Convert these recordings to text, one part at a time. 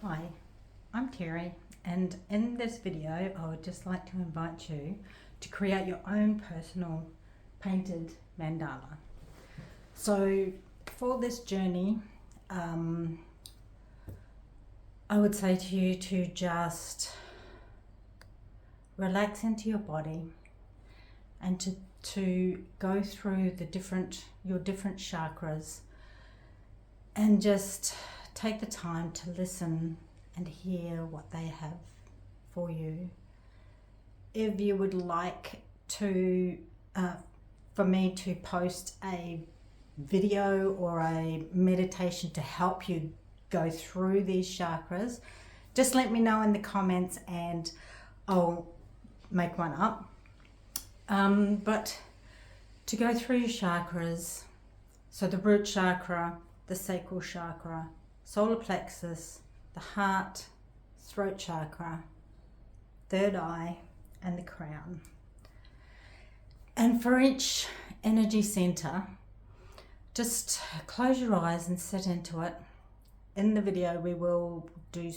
Hi, I'm Terry, and in this video I would just like to invite you to create your own personal painted mandala. So for this journey, I would say to you to just relax into your body and to go through your different chakras and just take the time to listen and hear what they have for you. If you would like to, for me to post a video or a meditation to help you go through these chakras, just let me know in the comments and I'll make one up. But to go through your chakras, so the root chakra, the sacral chakra, solar plexus, the heart, throat chakra, third eye, and the crown. And for each energy center, just close your eyes and sit into it. In the video we will do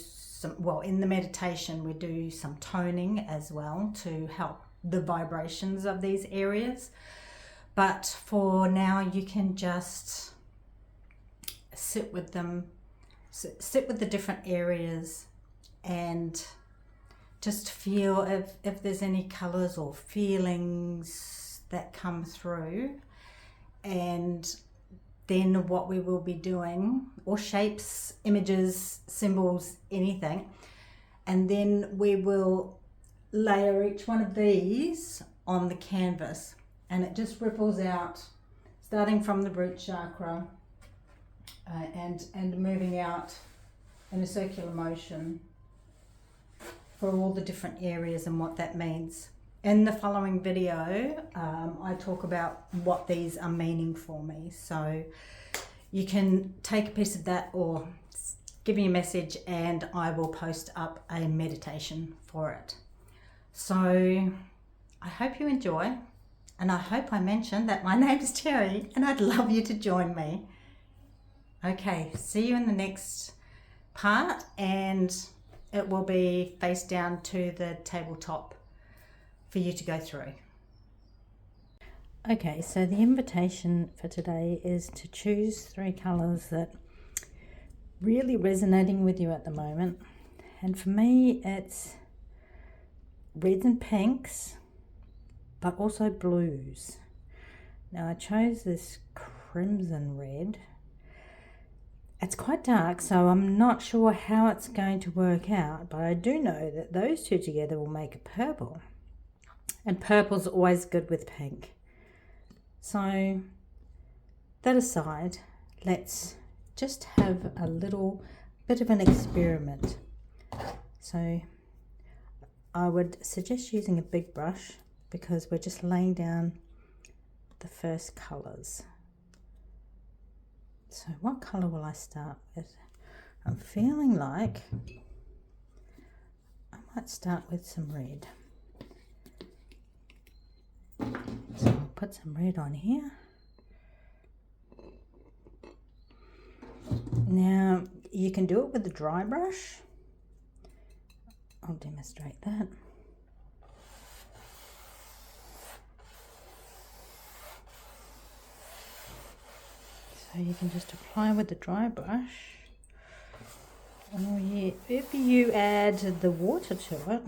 in the meditation we do some toning as well to help the vibrations of these areas. But for now you can just sit with them, sit with the different areas and just feel if there's any colors or feelings that come through. And then what we will be doing, or shapes, images, symbols, anything, and then we will layer each one of these on the canvas, and it just ripples out starting from the root chakra and moving out in a circular motion for all the different areas and what that means. In the following video, I talk about what these are meaning for me. So you can take a piece of that or give me a message and I will post up a meditation for it. So I hope you enjoy, and I hope I mentioned that my name is Terry and I'd love you to join me. Okay, see you in the next part, and it will be face down to the tabletop for you to go through. Okay, so the invitation for today is to choose 3 colours that really resonating with you at the moment. And for me it's reds and pinks, but also blues. Now I chose this crimson red. It's quite dark, so I'm not sure how it's going to work out, but I do know that those two together will make a purple. And purple's always good with pink. So that aside, let's just have a little bit of an experiment. So I would suggest using a big brush because we're just laying down the first colours. So what colour will I start with? I'm feeling like I might start with some red. So I'll put some red on here. Now you can do it with a dry brush. I'll demonstrate that. So you can just apply with the dry brush. Oh yeah, if you add the water to it,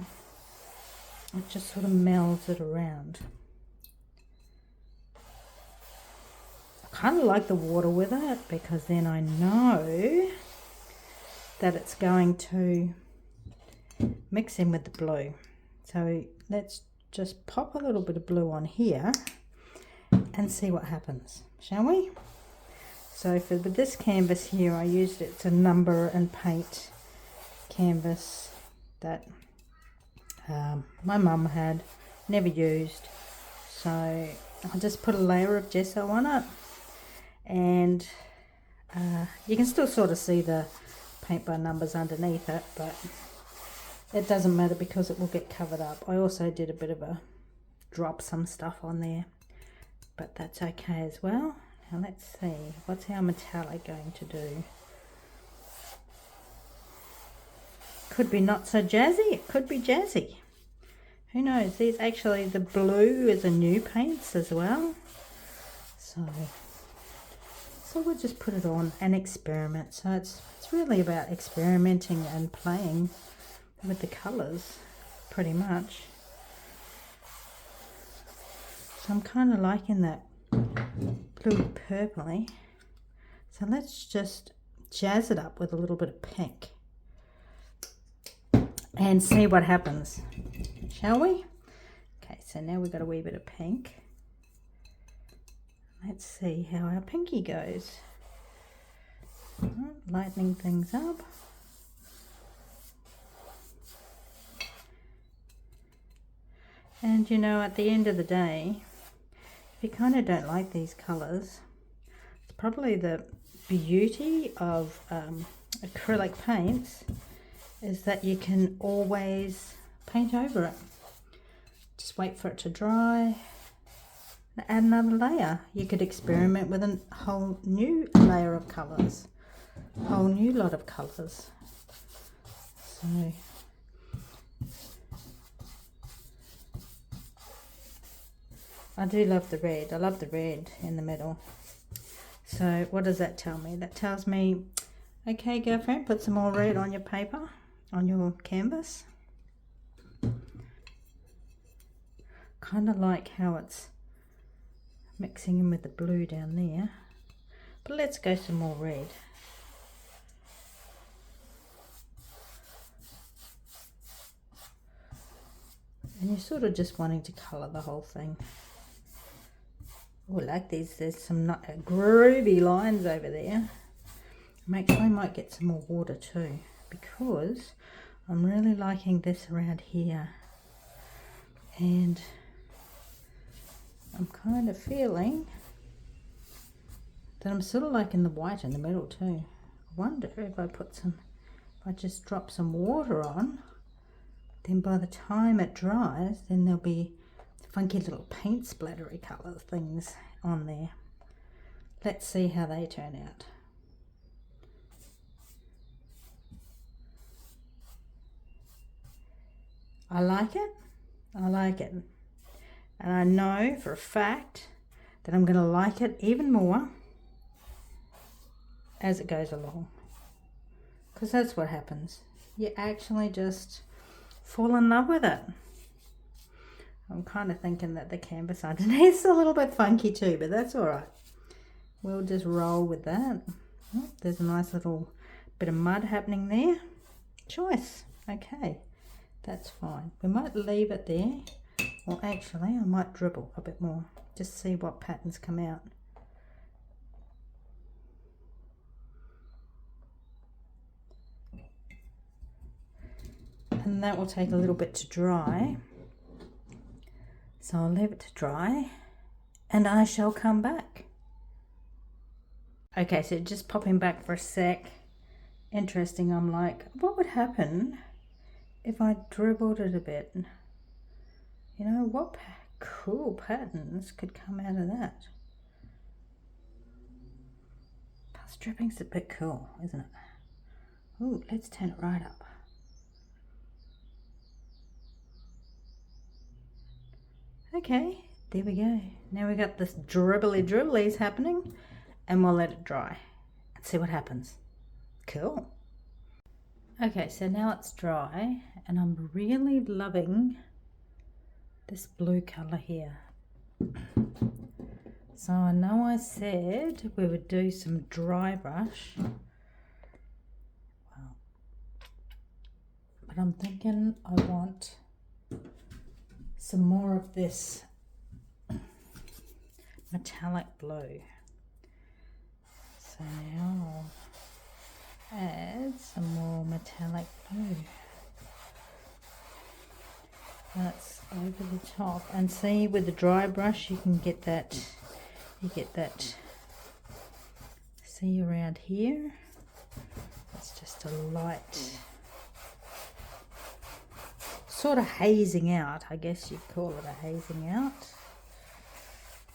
it just sort of melds it around. I kind of like the water with it because then I know that it's going to mix in with the blue. So let's just pop a little bit of blue on here and see what happens, shall we? So with this canvas here, I used it's a number and paint canvas that my mum had, never used. So I just put a layer of gesso on it, and you can still sort of see the paint by numbers underneath it, but it doesn't matter because it will get covered up. I also did a bit of a drop some stuff on there, but that's okay as well. Now let's see, what's our metallic going to do? Could be not so jazzy, it could be jazzy. Who knows? These actually, the blue is a new paints as well. So we'll just put it on and experiment. So it's really about experimenting and playing with the colours, pretty much. So I'm kind of liking that blue purpley. So let's just jazz it up with a little bit of pink and see what happens, shall we? Okay, so now we've got a wee bit of pink. Let's see how our pinky goes. Lightening things up. And you know, at the end of the day, if you kind of don't like these colours, it's probably the beauty of acrylic paints is that you can always paint over it. Just wait for it to dry. Add another layer. You could experiment with a whole new layer of colours, a whole new lot of colours. So I do love the red. I love the red in the middle. So what does that tell me? That tells me, okay, girlfriend, put some more red on your paper, on your canvas. Kind of like how it's mixing in with the blue down there, but let's go some more red. And you're sort of just wanting to colour the whole thing. Oh, I like these. There's some groovy lines over there. I might get some more water too, because I'm really liking this around here, and I'm kind of feeling that I'm sort of liking the white in the middle too. I wonder if I just drop some water on, then by the time it dries, then there'll be funky little paint splattery colour things on there. Let's see how they turn out. I like it. I like it. And I know for a fact that I'm going to like it even more as it goes along. Because that's what happens. You actually just fall in love with it. I'm kind of thinking that the canvas underneath is a little bit funky too, but that's all right. We'll just roll with that. Oh, there's a nice little bit of mud happening there. Choice. Okay, that's fine. We might leave it there. Well, actually, I might dribble a bit more. Just see what patterns come out. And that will take a little bit to dry. So I'll leave it to dry and I shall come back. Okay, so just popping back for a sec. Interesting, I'm like, what would happen if I dribbled it a bit? You know, what cool patterns could come out of that? Plus dripping's a bit cool, isn't it? Ooh, let's turn it right up. Okay, there we go. Now we got this dribblies happening, and we'll let it dry and see what happens. Cool. Okay, so now it's dry, and I'm really loving this blue color here. So I know I said we would do some dry brush. Wow. But I'm thinking I want some more of this metallic blue. So now I'll add some more metallic blue. That's over the top, and see with the dry brush you can get that, see around here, it's just a light sort of hazing out, I guess you'd call it a hazing out.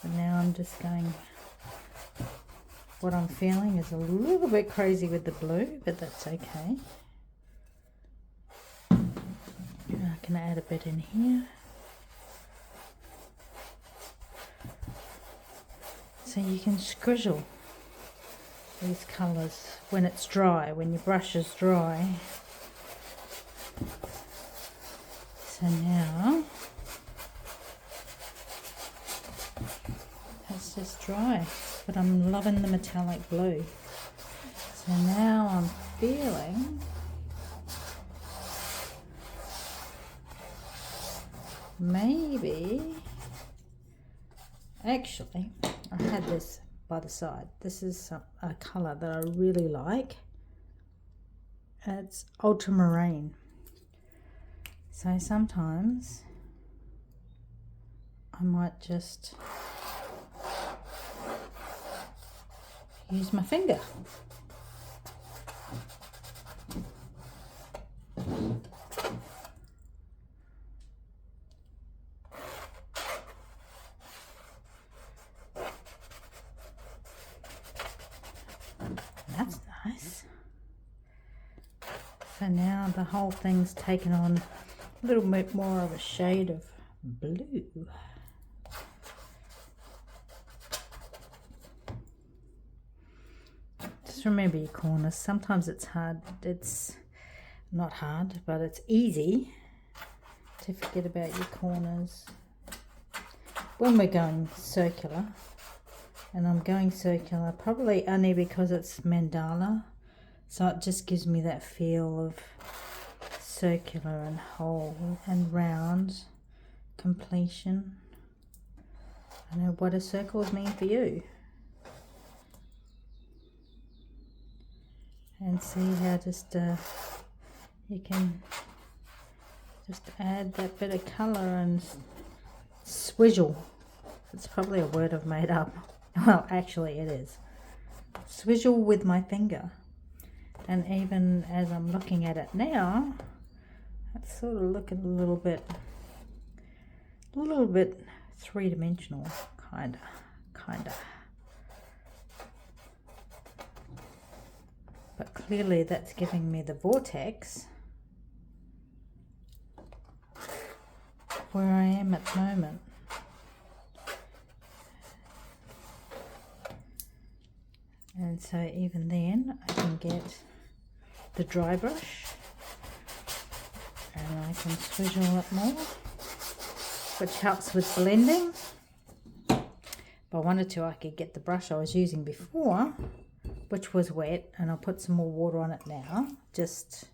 And now I'm just going, what I'm feeling is a little bit crazy with the blue, but that's okay. can add a bit in here. So you can squizzle these colours when it's dry, when your brush is dry. So now it's just dry, but I'm loving the metallic blue. So now I'm feeling maybe, actually I had this by the side. This is a colour that I really like. It's ultramarine. So sometimes I might just use my finger. That's nice. So now the whole thing's taken on a little bit more of a shade of blue. Just remember your corners. Sometimes it's hard. It's not hard, but it's easy to forget about your corners when we're going circular. And I'm going circular probably only because it's mandala, so it just gives me that feel of circular and whole and round completion. I know what a circles mean for you. And see how just you can just add that bit of colour and swizzle. It's probably a word I've made up. Well, actually it is. Swizzle with my finger. And even as I'm looking at it now, it's sort of looking a little bit three-dimensional, kinda. But clearly that's giving me the vortex where I am at the moment. And so even then I can get the dry brush and I can swizzle it more, which helps with blending. If I wanted to, I could get the brush I was using before, which was wet, and I'll put some more water on it now, just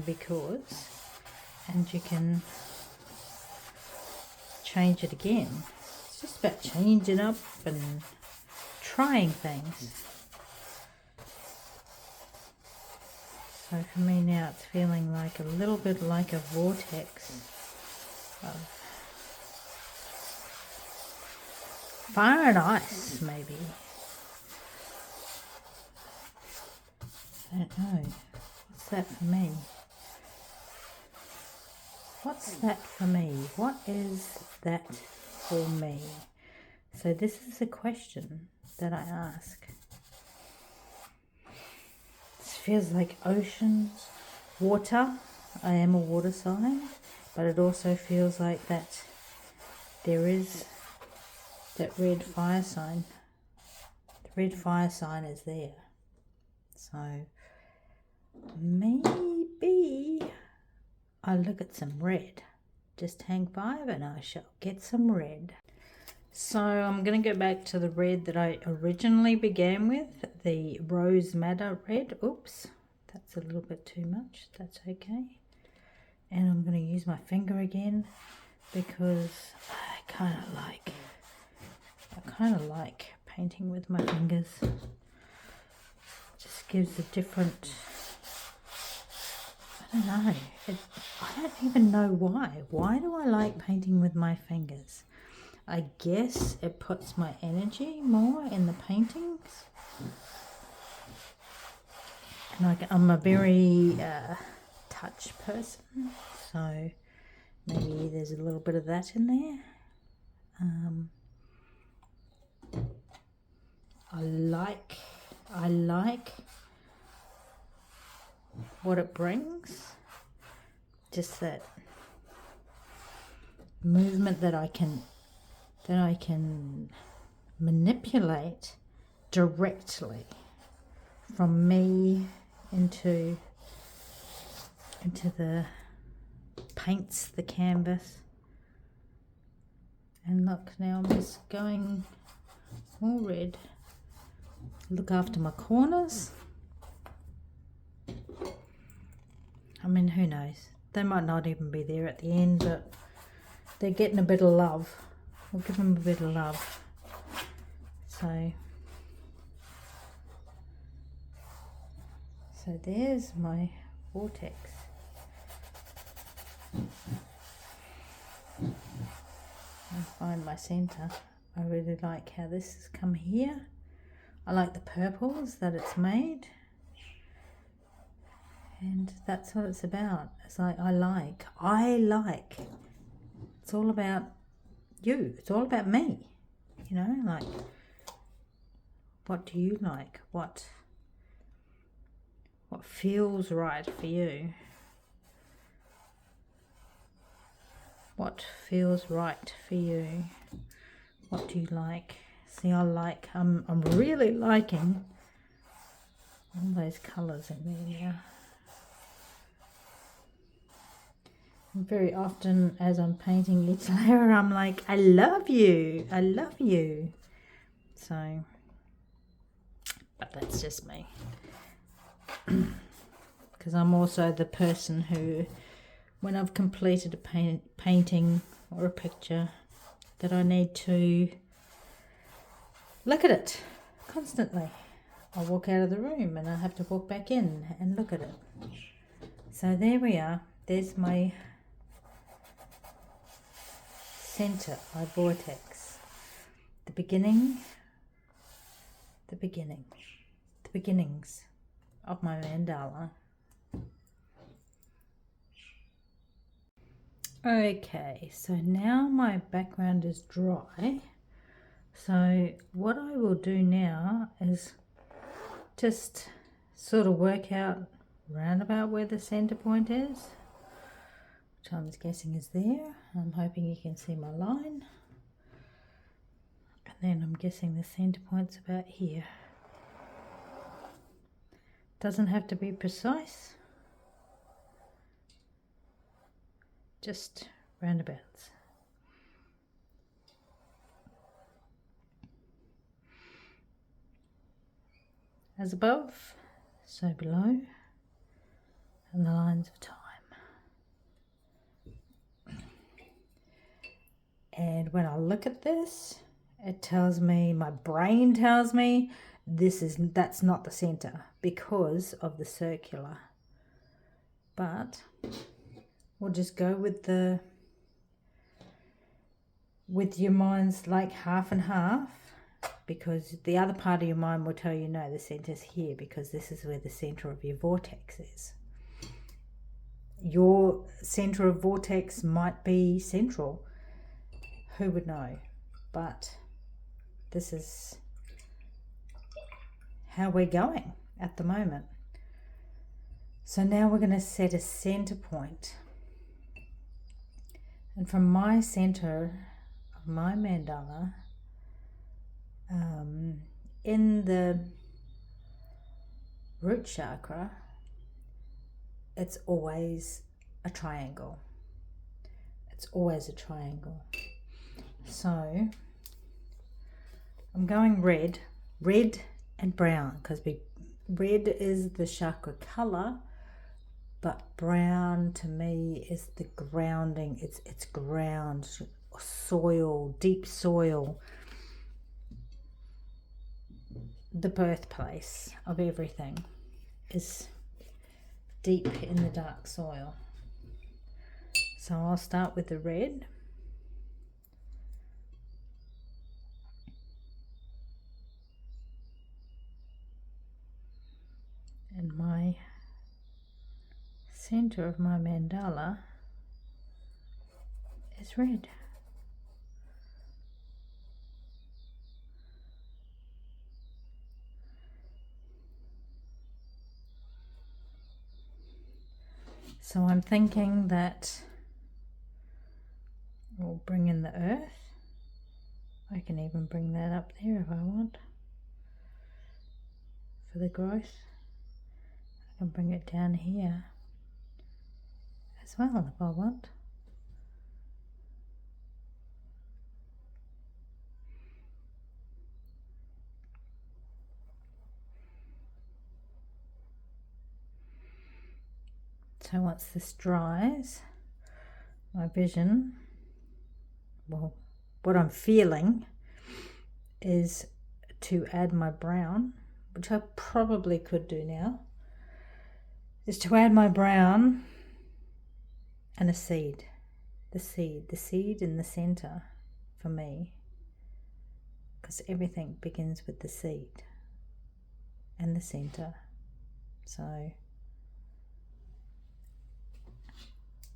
because, and you can change it again. It's just about changing up and trying things. So for me now it's feeling like a little bit like a vortex of fire and ice, maybe. I don't know. What's that for me? What's that for me? What is that for me? So this is a question that I ask. It feels like oceans, water. I am a water sign, but it also feels like that there is that red fire sign. The red fire sign is there. So maybe I'll look at some red. Just hang 5 and I shall get some red. So I'm going to go back to the red that I originally began with, the Rose Madder red. Oops, that's a little bit too much. That's okay. And I'm going to use my finger again because I kind of like painting with my fingers. Just gives a different, I don't know. I don't even know why. Why do I like painting with my fingers? I guess it puts my energy more in the paintings. And I'm a very touch person, so maybe there's a little bit of that in there. I like what it brings. Just that movement that I can manipulate directly from me into the paints, the canvas. And look, now I'm just going all red. Look after my corners. I mean, who knows? They might not even be there at the end, but they're getting a bit of love. We'll give them a bit of love. So there's my vortex. I'll find my center. I really like how this has come here. I like the purples that it's made. And that's what it's about. It's like, I like. It's all about you. It's all about me. You know, like, what do you like? What feels right for you? What feels right for you? What do you like? See, I'm really liking all those colours in there now. And very often as I'm painting each layer, I'm like, I love you. I love you. So, but that's just me. Because I'm also the person who, when I've completed a painting or a picture, that I need to look at it constantly. I walk out of the room and I have to walk back in and look at it. So there we are. There's my center, my vortex. The beginnings of my mandala. Okay, so now my background is dry. So what I will do now is just sort of work out round about where the center point is, which I'm guessing is there. I'm hoping you can see my line. And then I'm guessing the center point's about here. Doesn't have to be precise, just roundabouts. As above, so below, and the lines of time. And when I look at this, it tells me, my brain tells me, that's not the center because of the circular. But we'll just go with your mind's like half and half, because the other part of your mind will tell you, no, the center's here because this is where the center of your vortex is. Your center of vortex might be central. Who would know? But this is how we're going at the moment. So now we're going to set a center point. And from my center of my mandala, in the root chakra, it's always a triangle. It's always a triangle. So I'm going red and brown, because red is the chakra color, but brown to me is the grounding. It's ground, soil, deep soil, the birthplace of everything is deep in the dark soil. So I'll start with the red. And my center of my mandala is red. So I'm thinking that We'll bring in the earth. I can even bring that up there if I want for the growth. I can bring it down here as well if I want. So once this dries, my vision, well, what I'm feeling is to add my brown, which I probably could do now, is to add my brown and a seed. The seed in the center for me, because everything begins with the seed and the center. So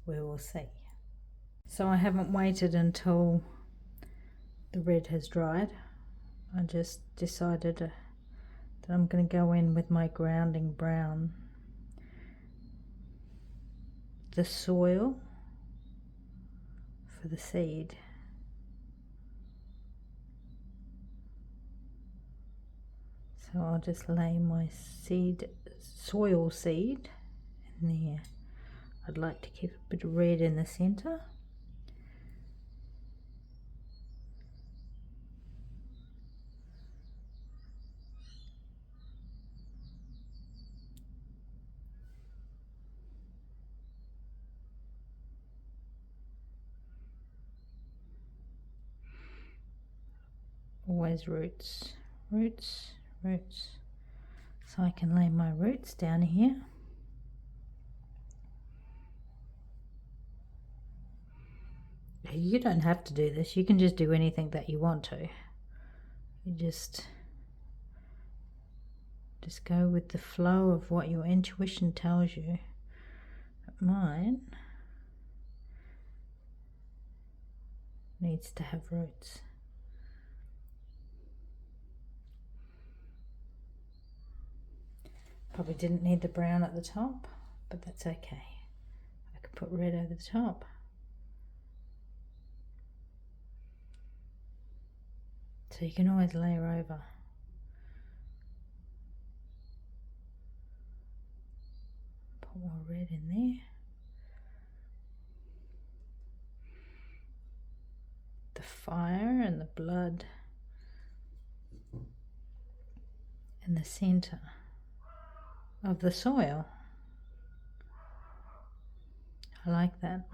we will see. So I haven't waited until the red has dried. I just decided that I'm going to go in with my grounding brown. The soil for the seed. So I'll just lay my soil seed in there. I'd like to keep a bit of red in the center. Always roots, roots, roots. So I can lay my roots down here. You don't have to do this. You can just do anything that you want to. You just go with the flow of what your intuition tells you. But mine needs to have roots. Probably didn't need the brown at the top, but that's okay. I could put red over the top. So you can always layer over. Put more red in there. The fire and the blood in the center of the soil. I like that,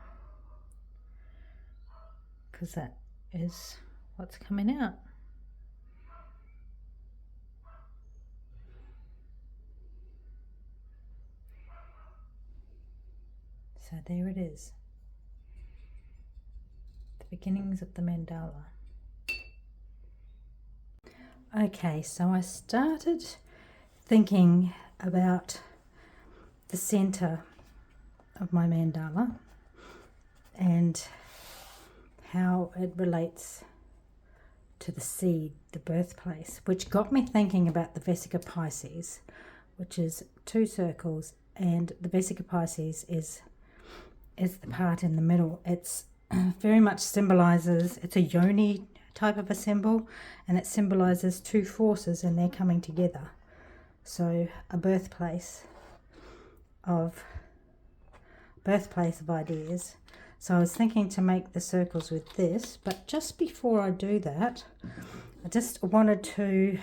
because that is what's coming out. So there it is, the beginnings of the mandala. Okay, so I started thinking about the center of my mandala and how it relates to the seed, the birthplace, which got me thinking about the Vesica Pisces, which is 2 circles, and the Vesica Pisces is the part in the middle. It's very much symbolizes, it's a yoni type of a symbol, and it symbolizes 2 forces and they're coming together. So a birthplace of ideas. So I was thinking to make the circles with this, but just before I do that, I just wanted to,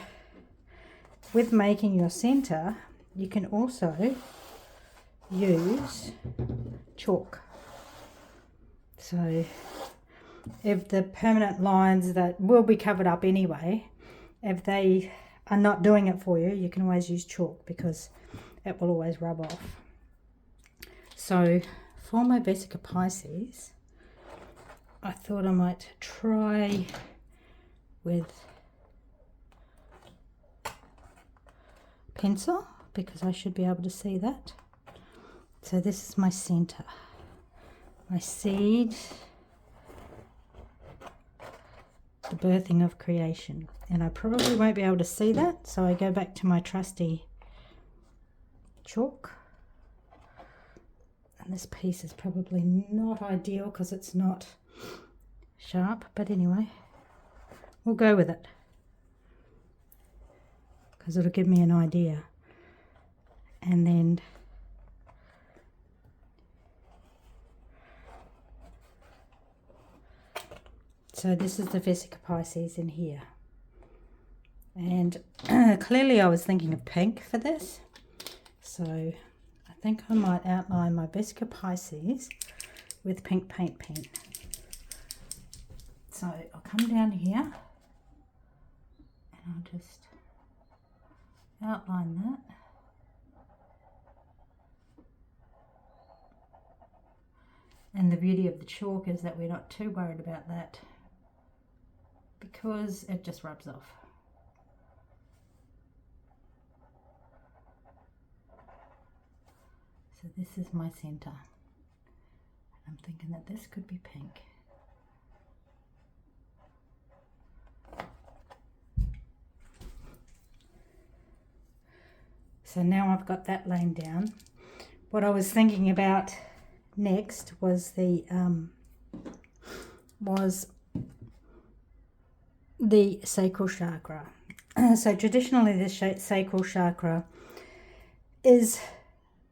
with making your center, you can also use chalk. So if the permanent lines that will be covered up anyway, if they are not doing it for you, you can always use chalk because it will always rub off. So for my Vesica Pisces, I thought I might try with pencil because I should be able to see that. So this is my center, my seed, the birthing of creation. And I probably won't be able to see that, so I go back to my trusty chalk. And this piece is probably not ideal because it's not sharp, but anyway, we'll go with it because it'll give me an idea. And then so this is the Vesica Pisces in here, and clearly I was thinking of pink for this, so I think I might outline my Vesica Pisces with pink paint pen. So I'll come down here and I'll just outline that. And the beauty of the chalk is that we're not too worried about that because it just rubs off. So this is my center. I'm thinking that this could be pink. So now I've got that laying down. What I was thinking about next was the sacral chakra. So traditionally the sacral chakra is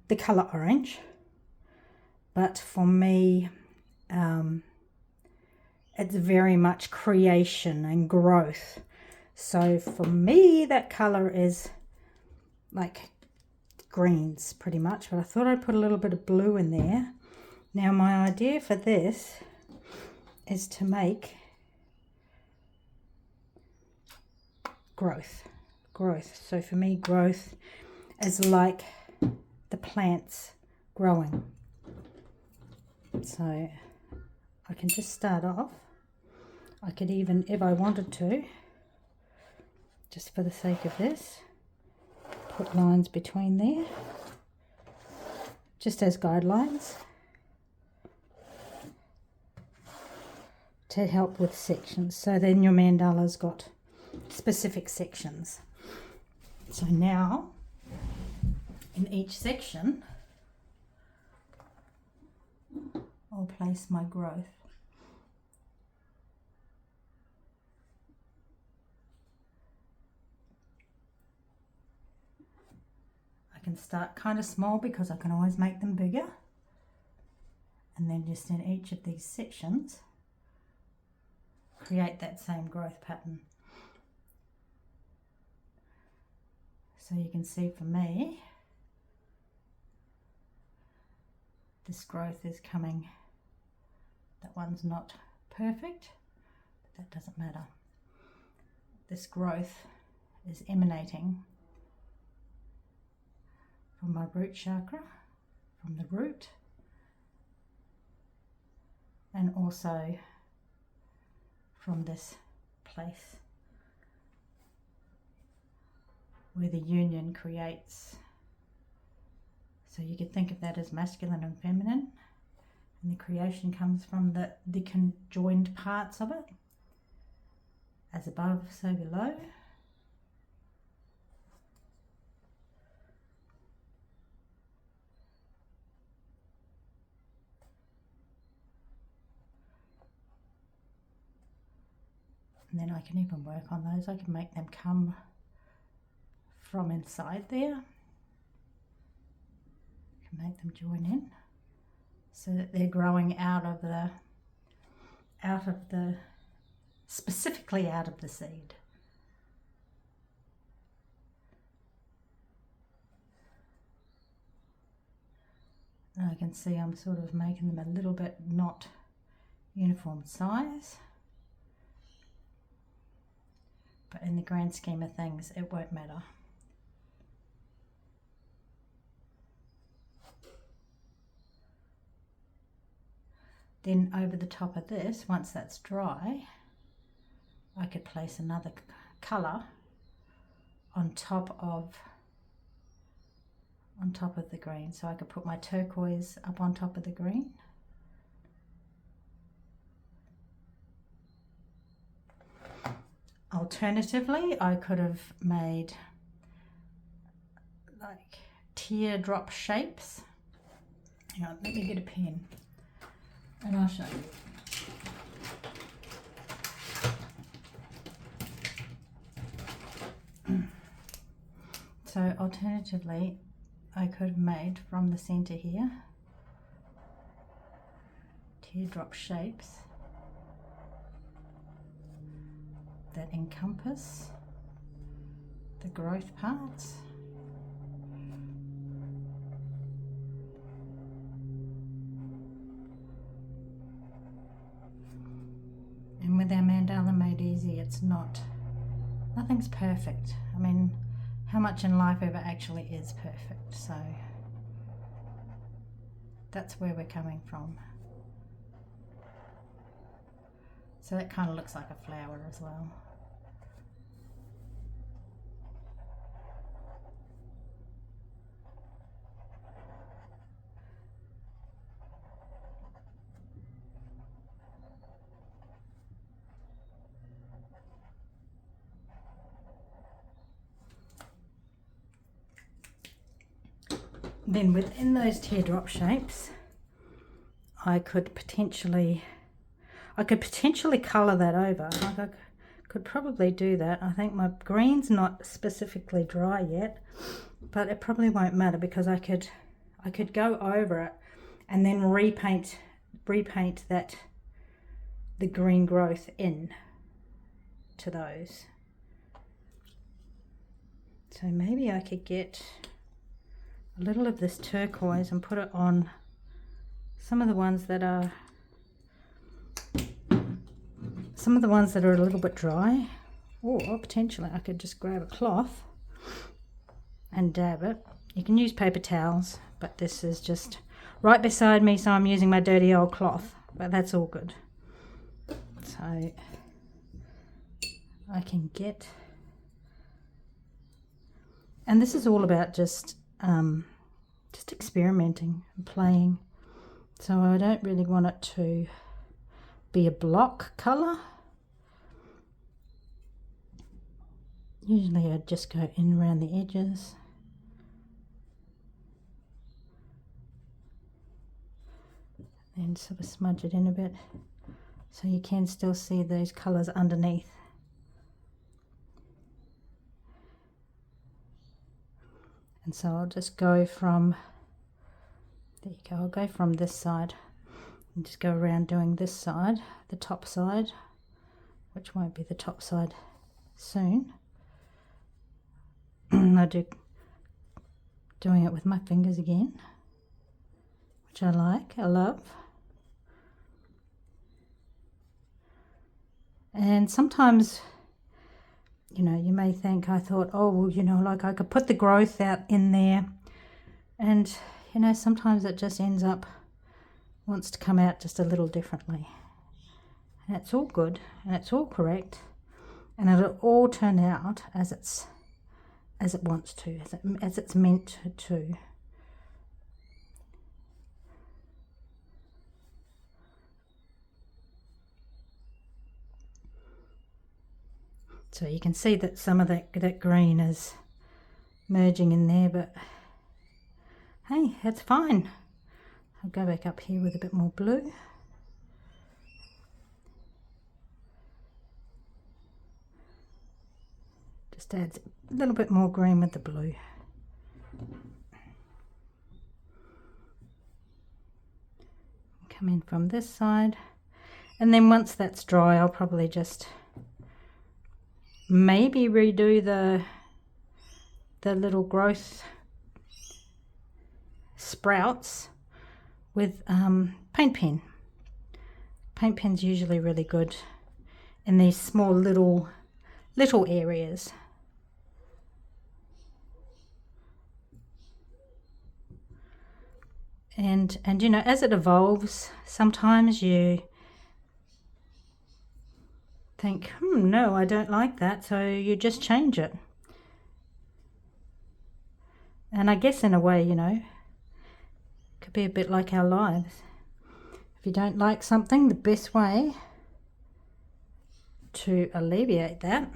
the color orange, but for me it's very much creation and growth. So for me that color is like greens pretty much, but I thought I'd put a little bit of blue in there. Now my idea for this is to make growth. So for me growth is like the plants growing. So I can just start off. I could even, if I wanted to, just for the sake of this, put lines between there, just as guidelines to help with sections. So then your mandala's got specific sections. So now in each section I'll place my growth. I can start kind of small because I can always make them bigger, and then just in each of these sections create that same growth pattern. So you can see for me this growth is coming. That one's not perfect, but that doesn't matter. This growth is emanating from my root chakra, from the root, and also from this place where the union creates. So you could think of that as masculine and feminine, and the creation comes from the conjoined parts of it, as above so below. And then I can even work on those. I can make them come from inside there. I can make them join in so that they're growing specifically out of the seed. And I can see I'm sort of making them a little bit not uniform size. But in the grand scheme of things, it won't matter. Then over the top of this, once that's dry, I could place another colour on top of the green. So I could put my turquoise up on top of the green. Alternatively, I could have made like teardrop shapes. Hang on, let me get a pen and I'll show you. So alternatively, I could have made from the center here teardrop shapes that encompass the growth parts. And with our mandala made easy, nothing's perfect. I mean, how much in life ever actually is perfect? So that's where we're coming from. So that kind of looks like a flower as well. Then within those teardrop shapes, I could potentially colour that over. Like I could probably do that. I think my green's not specifically dry yet, but it probably won't matter because I could go over it and then repaint that the green growth in to those. So maybe I could get a little of this turquoise and put it on some of the ones that are a little bit dry, or potentially I could just grab a cloth and dab it. You can use paper towels, but this is just right beside me, so I'm using my dirty old cloth, but that's all good. So I can get, and this is all about just experimenting and playing. So I don't really want it to be a block colour. Usually I'd just go in around the edges. And sort of smudge it in a bit so you can still see those colours underneath. And so I'll just go from, there you go, I'll go from this side and just go around doing this side, the top side, which won't be the top side soon. I do doing it with my fingers again, which I love. And sometimes, you know, you may think, I thought, oh, well, you know, like I could put the growth out in there, and, you know, sometimes it just wants to come out just a little differently. And it's all good, and it's all correct, and it'll all turn out as it wants to, as it's meant to. So you can see that some of that green is merging in there, but hey, that's fine. I'll go back up here with a bit more blue. Just adds a little bit more green with the blue. Come in from this side, and then once that's dry, I'll probably just maybe redo the little growth sprouts with paint pen. Paint pen's usually really good in these small little areas. And you know, as it evolves, sometimes you think, no, I don't like that, so you just change it. And I guess in a way, you know, it could be a bit like our lives. If you don't like something, the best way to alleviate that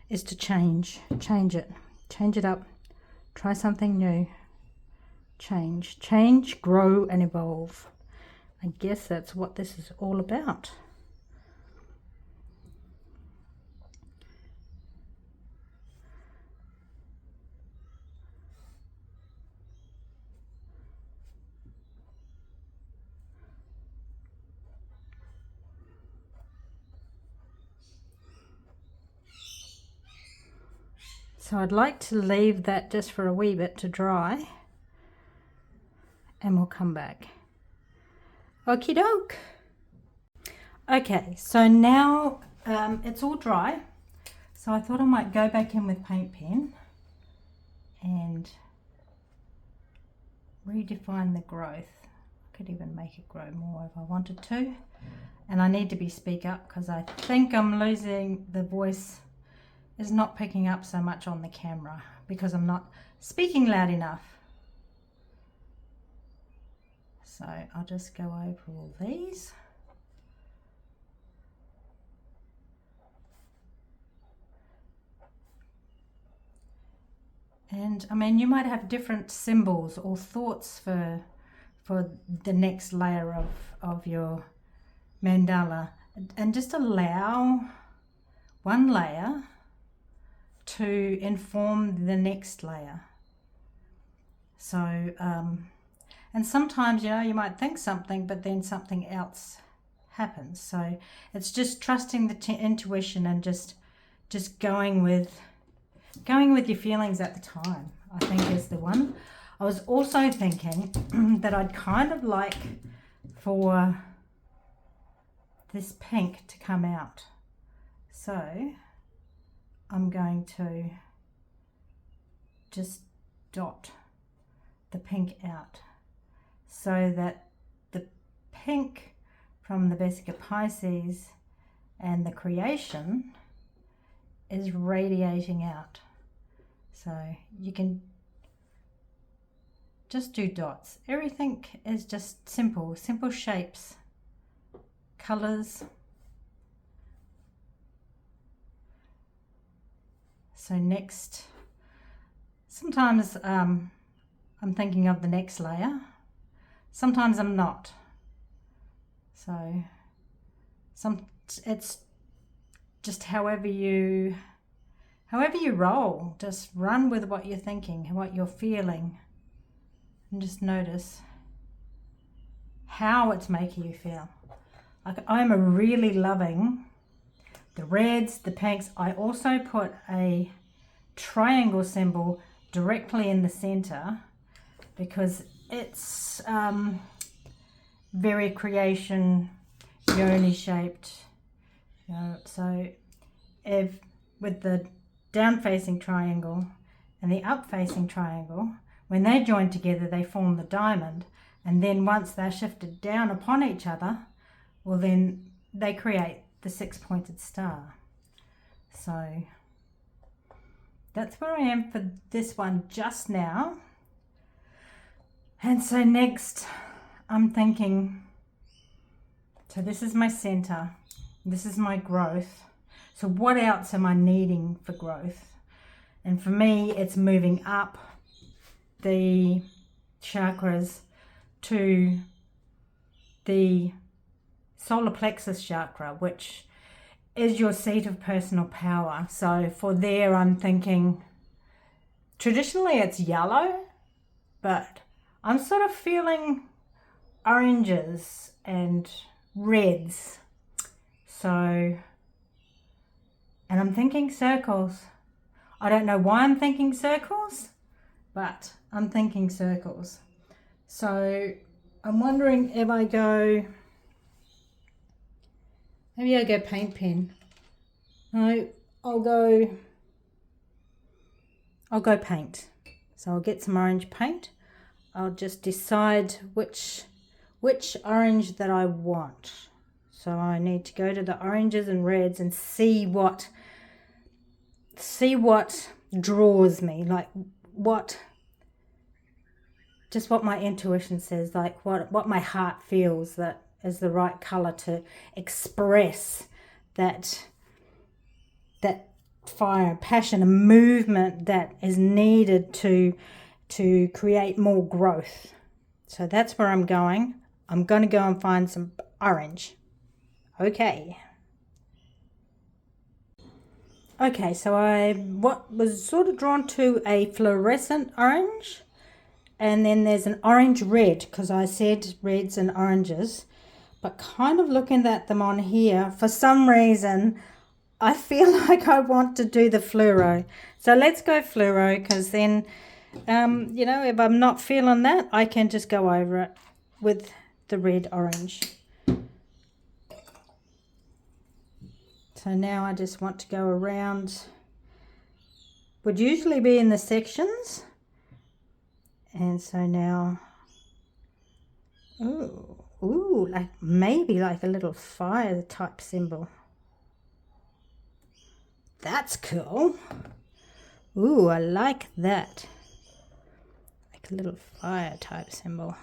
is to change it up, try something new, change, grow and evolve. I guess that's what this is all about. So I'd like to leave that just for a wee bit to dry, and we'll come back. Okie doke. Okay, so now it's all dry, so I thought I might go back in with paint pen and redefine the growth. I could even make it grow more if I wanted to. And I need to speak up because I think I'm losing the voice, is not picking up so much on the camera because I'm not speaking loud enough. So I'll just go over all these. And I mean, you might have different symbols or thoughts for the next layer of your mandala, and just allow one layer to inform the next layer. So and sometimes, you know, you might think something, but then something else happens. So it's just trusting the intuition and just going with your feelings at the time, I think is the one. I was also thinking that I'd kind of like for this pink to come out. So I'm going to just dot the pink out so that the pink from the Vesica Pisces and the creation is radiating out. So you can just do dots. Everything is just simple shapes, colors. So next, sometimes I'm thinking of the next layer, sometimes I'm not. So it's just however you roll, just run with what you're thinking and what you're feeling, and just notice how it's making you feel. Like, I'm really loving the reds, the pinks. I also put a triangle symbol directly in the center because it's very creation, yoni shaped. You know, so if with the down facing triangle and the up facing triangle, when they join together they form the diamond, and then once they're shifted down upon each other, well, then they create the six-pointed star. So that's where I am for this one just now. And so next I'm thinking, so this is my center, this is my growth. So what else am I needing for growth? And for me, it's moving up the chakras to the solar plexus chakra, which is your seat of personal power. So for there, I'm thinking, traditionally it's yellow, but I'm sort of feeling oranges and reds. So, and I'm thinking circles. I don't know why I'm thinking circles, but I'm thinking circles. So I'm wondering if I go, maybe I go paint pen. No, I'll go paint. So I'll get some orange paint. I'll just decide which orange that I want. So I need to go to the oranges and reds and see what draws me, like what my intuition says, like what my heart feels that is the right color to express that fire, passion, and movement that is needed to create more growth. So that's where I'm going. I'm going to go and find some orange. Okay, so I was sort of drawn to a fluorescent orange, and then there's an orange red, because I said reds and oranges, but kind of looking at them on here, for some reason I feel like I want to do the fluoro. So let's go fluoro, because then, you know, if I'm not feeling that, I can just go over it with the red orange. So now I just want to go around. Would usually be in the sections. And so now, ooh, like maybe like a little fire type symbol. That's cool. Ooh, I like that. Like a little fire type symbol.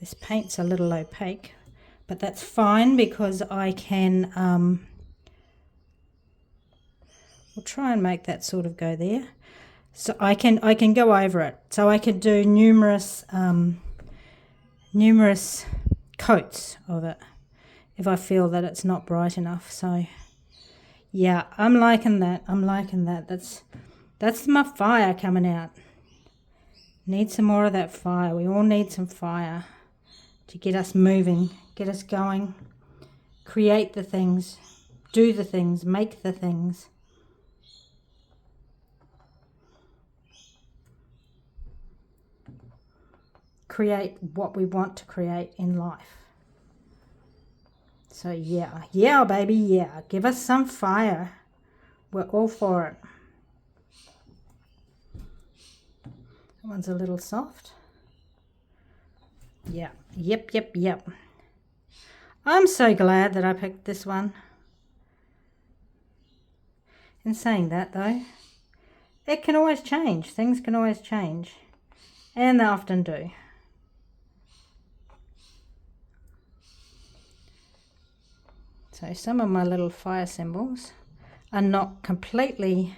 This paint's a little opaque, but that's fine because I can, we'll try and make that sort of go there. So I can go over it. So I could do numerous coats of it if I feel that it's not bright enough. So yeah, I'm liking that. I'm liking that. That's my fire coming out. Need some more of that fire. We all need some fire to get us moving, get us going, create the things, do the things, make the things. Create what we want to create in life. So yeah, baby, yeah. Give us some fire. We're all for it. That one's a little soft. Yeah, yep. I'm so glad that I picked this one. In saying that though, it can always change. Things can always change. And they often do. So some of my little fire symbols are not completely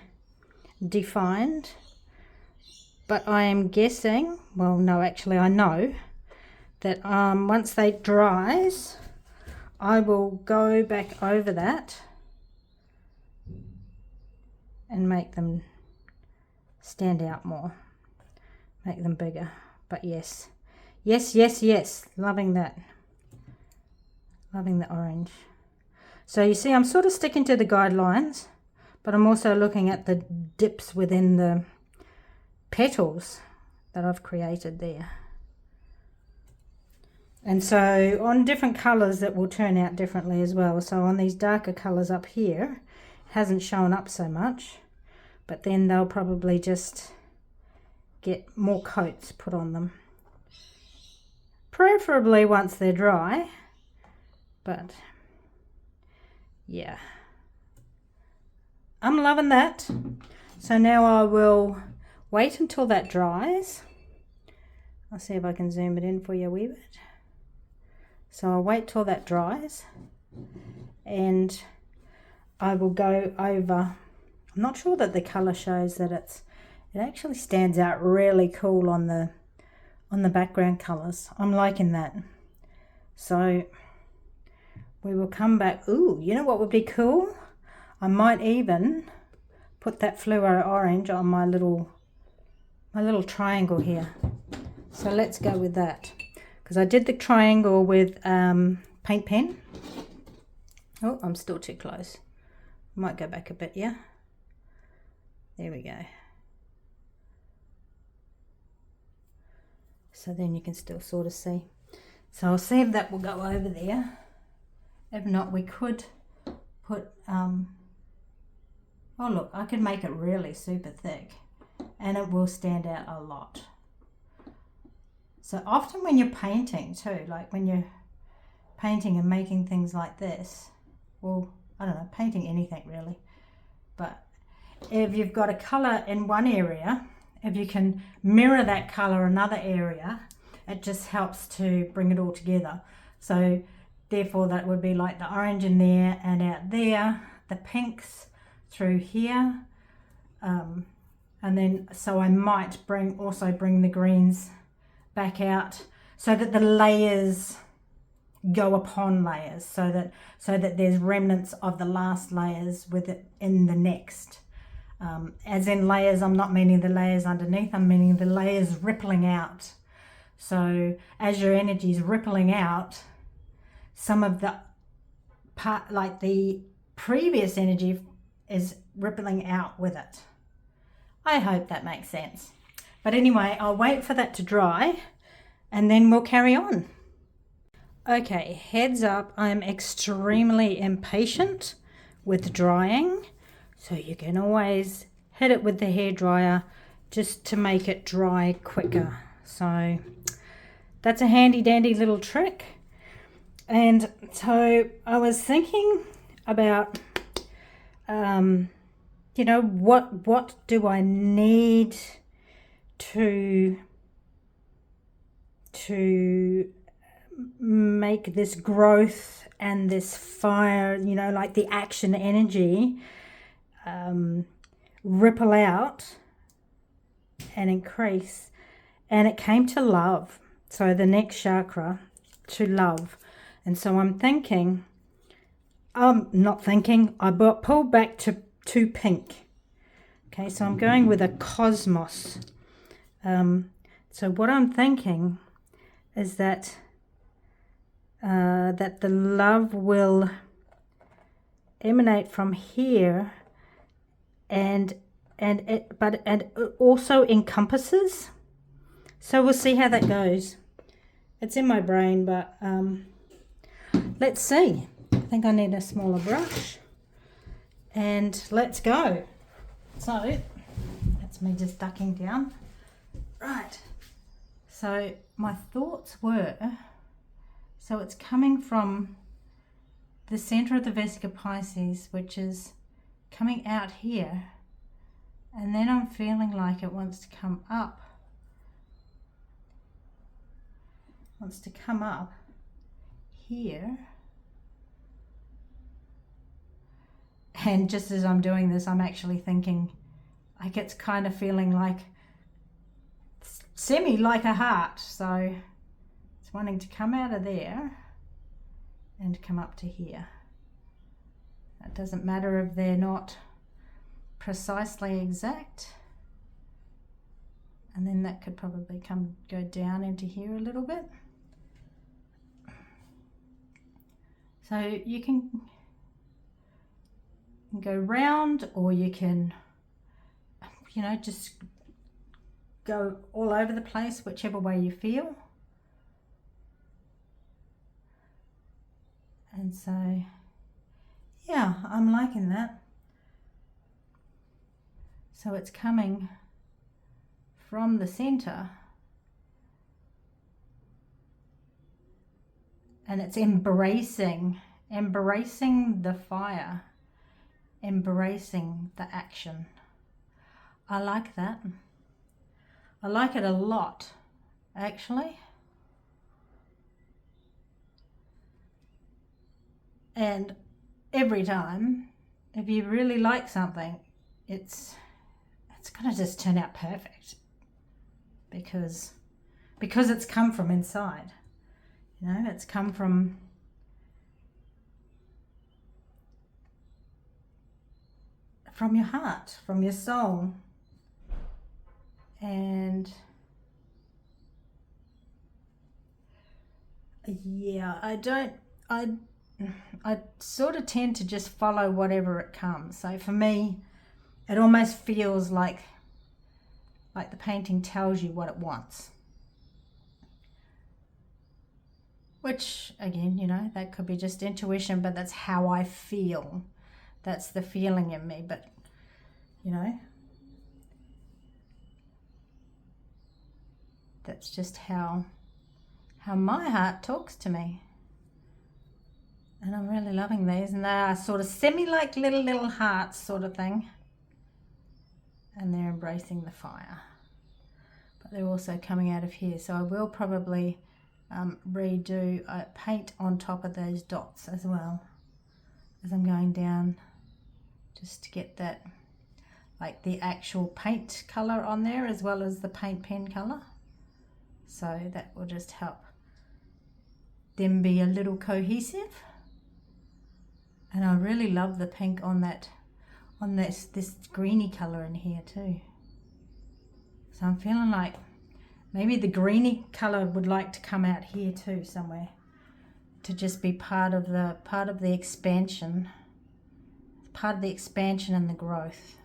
defined, but I am guessing, well no, actually I know that once they dries, I will go back over that and make them stand out more, make them bigger. But yes, loving that, loving the orange. So you see, I'm sort of sticking to the guidelines, but I'm also looking at the dips within the petals that I've created there. And so on different colours it will turn out differently as well. So on these darker colours up here, it hasn't shown up so much, but then they'll probably just get more coats put on them. Preferably once they're dry, but yeah, I'm loving that. So now I will wait until that dries. I'll see if I can zoom it in for you a wee bit. So I'll wait till that dries and I will go over. I'm not sure that the colour shows that it actually stands out really cool on the background colours. I'm liking that. So we will come back. Ooh, you know what would be cool? I might even put that fluoro orange on my little triangle here. So let's go with that, because I did the triangle with paint pen. Oh, I'm still too close. Might go back a bit, yeah? There we go. So then you can still sort of see. So I'll see if that will go over there. If not, we could put, oh look, I could make it really super thick and it will stand out a lot. So often when you're painting too, like when you're painting and making things like this, well, I don't know, painting anything really, but if you've got a colour in one area, if you can mirror that colour another area, it just helps to bring it all together. So therefore that would be like the orange in there and out there, the pinks through here, and then so I might also bring the greens back out so that the layers go upon layers, so that there's remnants of the last layers with it in the next. As in layers, I'm not meaning the layers underneath, I'm meaning the layers rippling out. So as your energy is rippling out, some of the part, like the previous energy, is rippling out with it. I hope that makes sense. But anyway, I'll wait for that to dry and then we'll carry on. Okay, heads up, I'm extremely impatient with drying, so you can always hit it with the hairdryer just to make it dry quicker. So that's a handy dandy little trick. And so I was thinking about, you know, what do I need to make this growth and this fire, you know, like the action energy, ripple out and increase. And it came to love. So the next chakra, to love. And so I'm thinking, not thinking, I pulled back to pink. Okay, so I'm going with a cosmos. So what I'm thinking is that that the love will emanate from here, and it also encompasses. So we'll see how that goes. It's in my brain, but let's see. I think I need a smaller brush, and let's go. So that's me just ducking down. Right. So my thoughts were, so it's coming from the center of the Vesica Pisces, which is coming out here, and then I'm feeling like it wants to come up. Wants to come up here. And just as I'm doing this, I'm actually thinking, like, it's kind of feeling like semi like a heart. So it's wanting to come out of there and come up to here. It doesn't matter if they're not precisely exact. And then that could probably go down into here a little bit. So you can go round, or you can, you know, just go all over the place, whichever way you feel. And so, yeah, I'm liking that. So it's coming from the center, and it's embracing the fire, embracing the action. I like that. I like it a lot, actually. And every time, if you really like something, it's gonna just turn out perfect, because it's come from inside. You know, it's come from your heart, from your soul. And yeah, I sort of tend to just follow whatever it comes. So for me, it almost feels like the painting tells you what it wants. Which, again, you know, that could be just intuition, but that's how I feel. That's the feeling in me. But, you know, that's just how my heart talks to me. And I'm really loving these. And they are sort of semi-like little hearts sort of thing. And they're embracing the fire. But they're also coming out of here. So I will probably redo paint on top of those dots as well, as I'm going down, just to get that, like the actual paint color on there as well as the paint pen color. So that will just help them be a little cohesive. And I really love the pink on this greeny color in here too. So I'm feeling like maybe the greeny color would like to come out here too somewhere to just be part of the expansion, and the growth.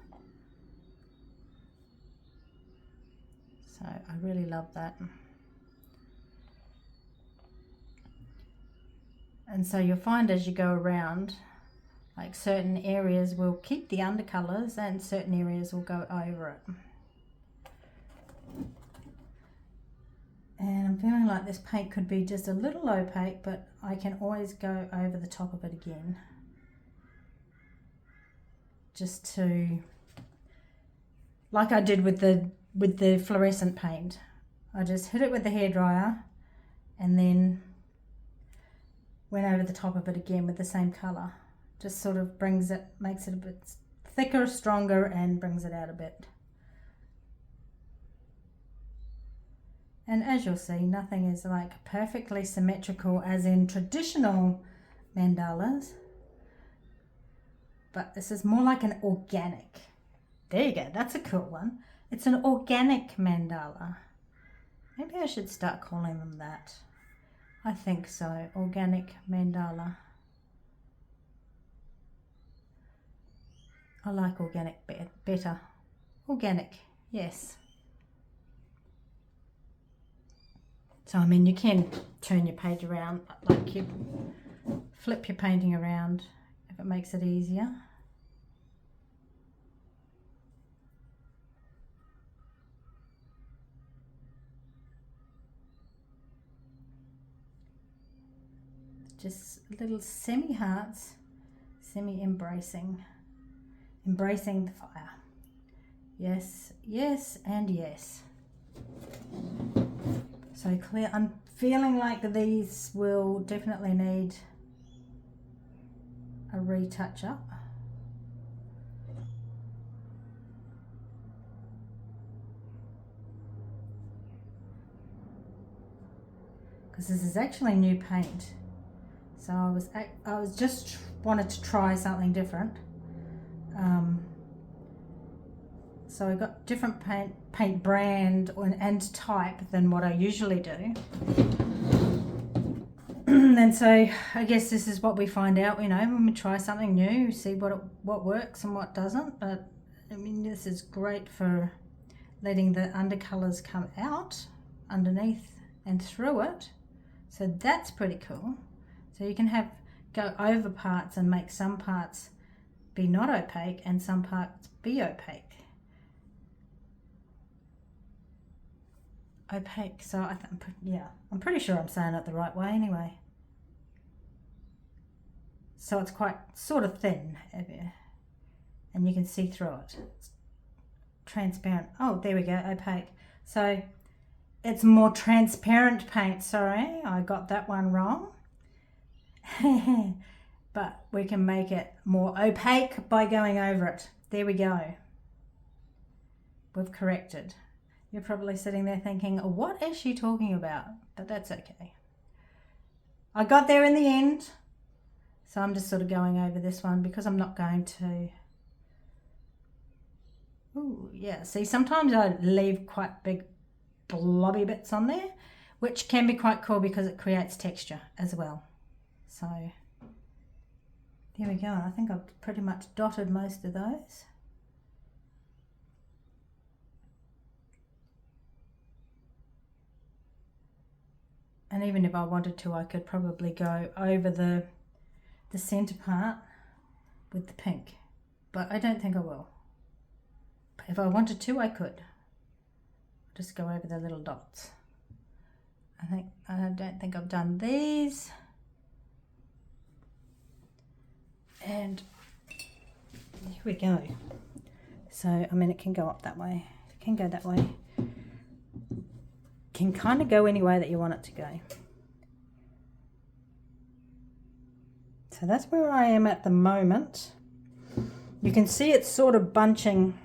So I really love that. And so you'll find as you go around, like certain areas will keep the undercolors and certain areas will go over it. And I'm feeling like this paint could be just a little opaque, but I can always go over the top of it again. Just to, like I did with the fluorescent paint. I just hit it with the hairdryer and then went over the top of it again with the same colour. Just sort of makes it a bit thicker, stronger, and brings it out a bit. And as you'll see, nothing is like perfectly symmetrical as in traditional mandalas, but this is more like an organic. There you go, that's a cool one. It's an organic mandala. Maybe I should start calling them that. I think so, organic mandala. I like organic better. Organic, yes. So, I mean, you can turn your page around, like you flip your painting around if it makes it easier. Just little semi-hearts, semi-embracing the fire. Yes, yes, and yes. So clear. I'm feeling like these will definitely need a retouch up. Because this is actually new paint. So I was just wanted to try something different. So I got different paint brand and type than what I usually do. And so I guess this is what we find out, you know, when we try something new, see what works and what doesn't. But I mean, this is great for letting the undercolors come out underneath and through it. So that's pretty cool. So you can go over parts and make some parts be not opaque and some parts be opaque. Opaque, so I'm pretty sure I'm saying it the right way anyway. So it's quite sort of thin, and you can see through it. It's transparent. Oh, there we go, opaque. So it's more transparent paint. Sorry, I got that one wrong. But we can make it more opaque by going over it. There we go. We've corrected. You're probably sitting there thinking, what is she talking about? But that's okay. I got there in the end. So I'm just sort of going over this one because I'm not going to. Ooh, yeah. See, sometimes I leave quite big blobby bits on there, which can be quite cool because it creates texture as well. So there we go. I think I've pretty much dotted most of those. And even if I wanted to, I could probably go over the center part with the pink, but I don't think I will. But if I wanted to, I could. Just go over the little dots. I don't think I've done these. And here we go. So, I mean, it can go up that way. It can go that way. Can kind of go any way that you want it to go. So that's where I am at the moment. You can see it's sort of bunching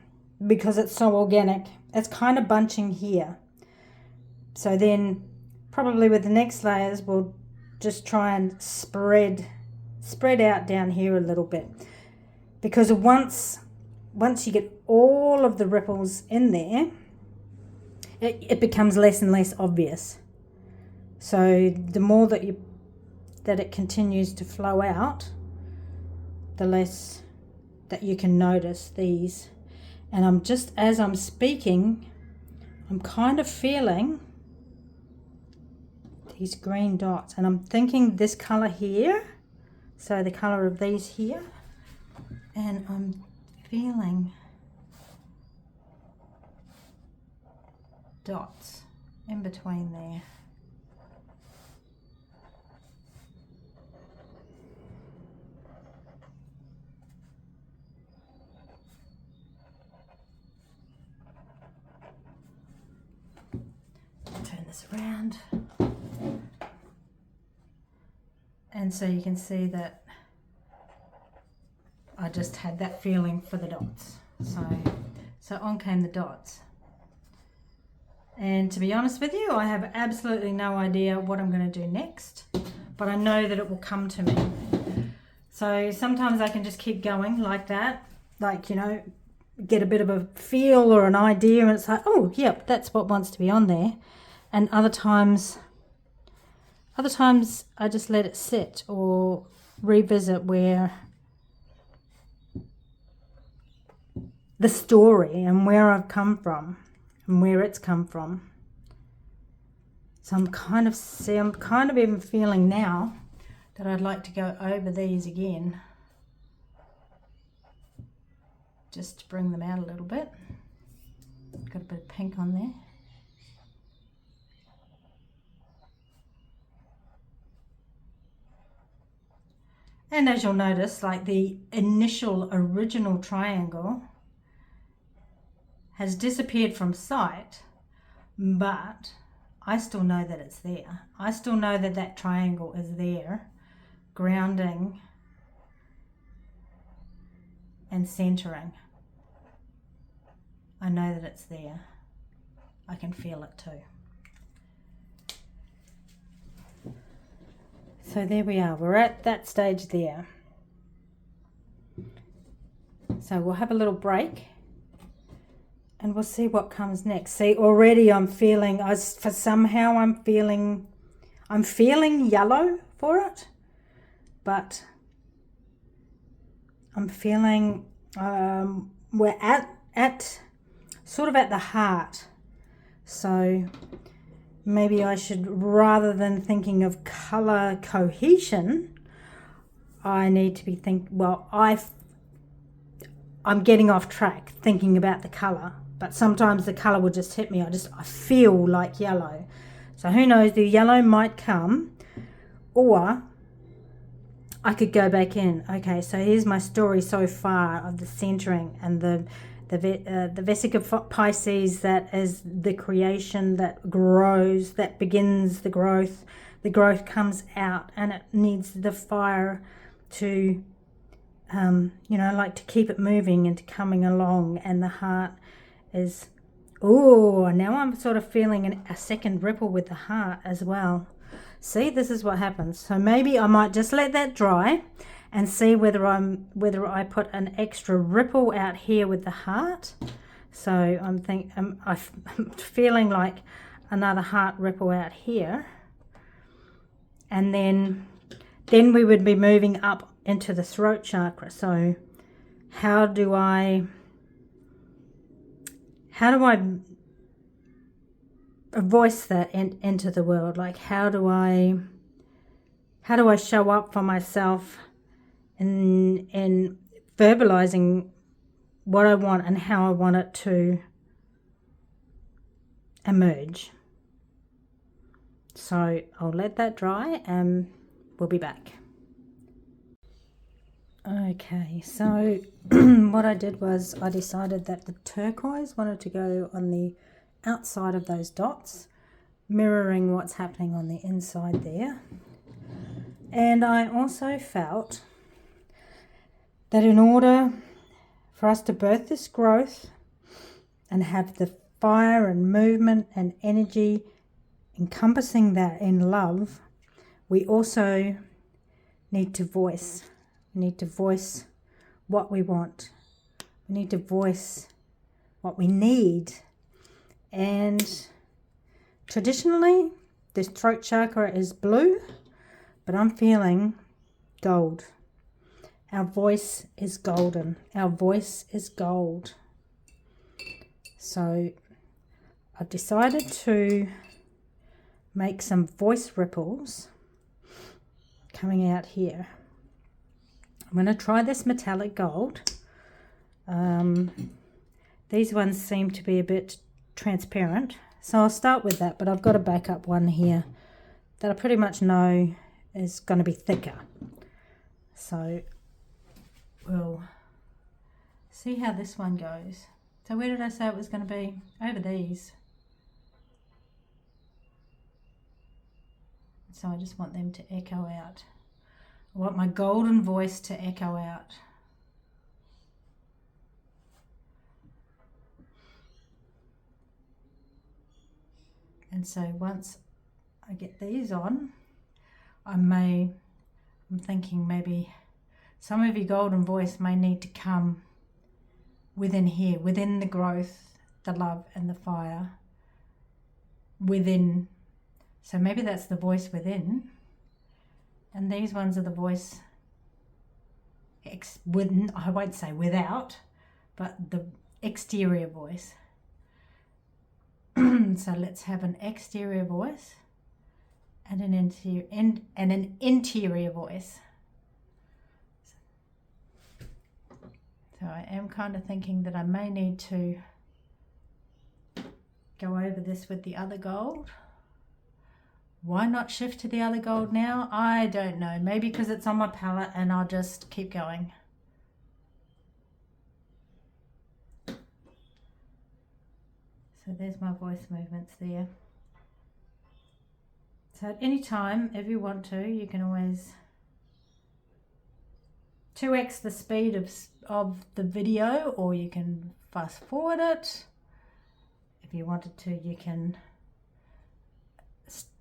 because it's so organic. It's kind of bunching here. So then probably with the next layers we'll just try and spread out down here a little bit, because once you get all of the ripples in there, it becomes less and less obvious. So the more that you that it continues to flow out, the less that you can notice these. And I'm just, as I'm speaking, I'm kind of feeling these green dots, and I'm thinking this color here, so the color of these here, and I'm feeling dots in between there. Turn this around, and so you can see that I just had that feeling for the dots. So on came the dots. And to be honest with you, I have absolutely no idea what I'm going to do next, but I know that it will come to me. So sometimes I can just keep going like that, like, you know, get a bit of a feel or an idea, and it's like, oh, yep, that's what wants to be on there. And other times I just let it sit or revisit where the story and where I've come from and where it's come from. So I'm kind of even feeling now that I'd like to go over these again, just to bring them out a little bit. Got a bit of pink on there. And as you'll notice, like the initial original triangle has disappeared from sight, but I still know that it's there. I still know that that triangle is there, grounding and centering. I know that it's there. I can feel it too. So there we are, we're at that stage there. So we'll have a little break and we'll see what comes next. See, already I'm feeling, I'm feeling yellow for it, but I'm feeling, we're at sort of at the heart. So maybe I should, rather than thinking of color cohesion, I need to be I'm getting off track thinking about the color, but sometimes the color will just hit me. I feel like yellow. So who knows, the yellow might come, or I could go back in. Okay, so here's my story so far of the centering and the Vesica Pisces, that is the creation that grows, that begins the growth. The growth comes out and it needs the fire to, like to keep it moving and to coming along. And the heart is, oh, now I'm sort of feeling a second ripple with the heart as well. See, this is what happens. So maybe I might just let that dry and see whether I put an extra ripple out here with the heart. So I'm feeling like another heart ripple out here, and then we would be moving up into the throat chakra. So how do I voice that into the world? Like how do I show up for myself in verbalizing what I want and how I want it to emerge? So I'll let that dry and we'll be back. Okay, so what I did was I decided that the turquoise wanted to go on the outside of those dots, mirroring what's happening on the inside there. And I also felt that in order for us to birth this growth and have the fire and movement and energy encompassing that in love, we also need to voice. We need to voice what we want. We need to voice what we need. And traditionally, this throat chakra is blue, but I'm feeling gold. Our voice is golden. Our voice is gold. So I've decided to make some voice ripples coming out here. I'm going to try this metallic gold. These ones seem to be a bit transparent, so I'll start with that, but I've got a backup one here that I pretty much know is going to be thicker. So we'll see how this one goes. So where did I say it was going to be? Over these. So I just want them to echo out. I want my golden voice to echo out. And so once I get these on, I'm thinking maybe some of your golden voice may need to come within here, within the growth, the love and the fire, within. So maybe that's the voice within, and these ones are the voice within, I won't say without, but the exterior voice. So let's have an exterior voice and an interior voice. So I am kind of thinking that I may need to go over this with the other gold. Why not shift to the other gold now? I don't know. Maybe because it's on my palette and I'll just keep going. So there's my voice movements there. So at any time, if you want to, you can always 2x the speed of the video, or you can fast forward it. If you wanted to, you can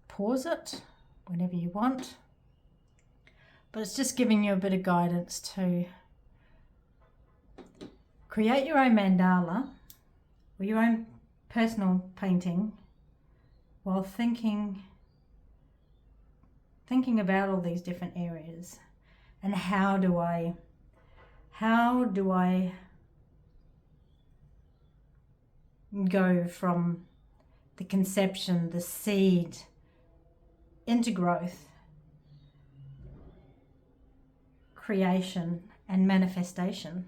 pause it whenever you want. But it's just giving you a bit of guidance to create your own mandala or your own personal painting while thinking about all these different areas, and how do I go from the conception, the seed, into growth, creation and manifestation.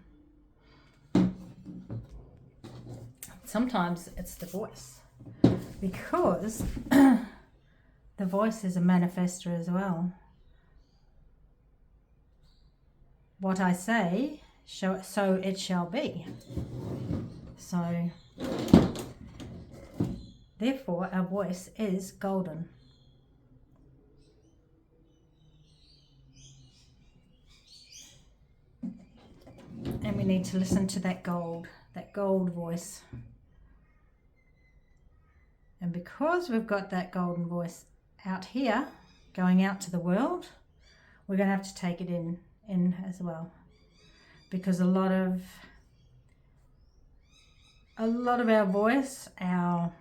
Sometimes it's the voice, because the voice is a manifester as well. What I say, so it shall be. So, therefore, our voice is golden. And we need to listen to that gold voice. And because we've got that golden voice out here, going out to the world, we're going to have to take it in as well. Because a lot of our voice, our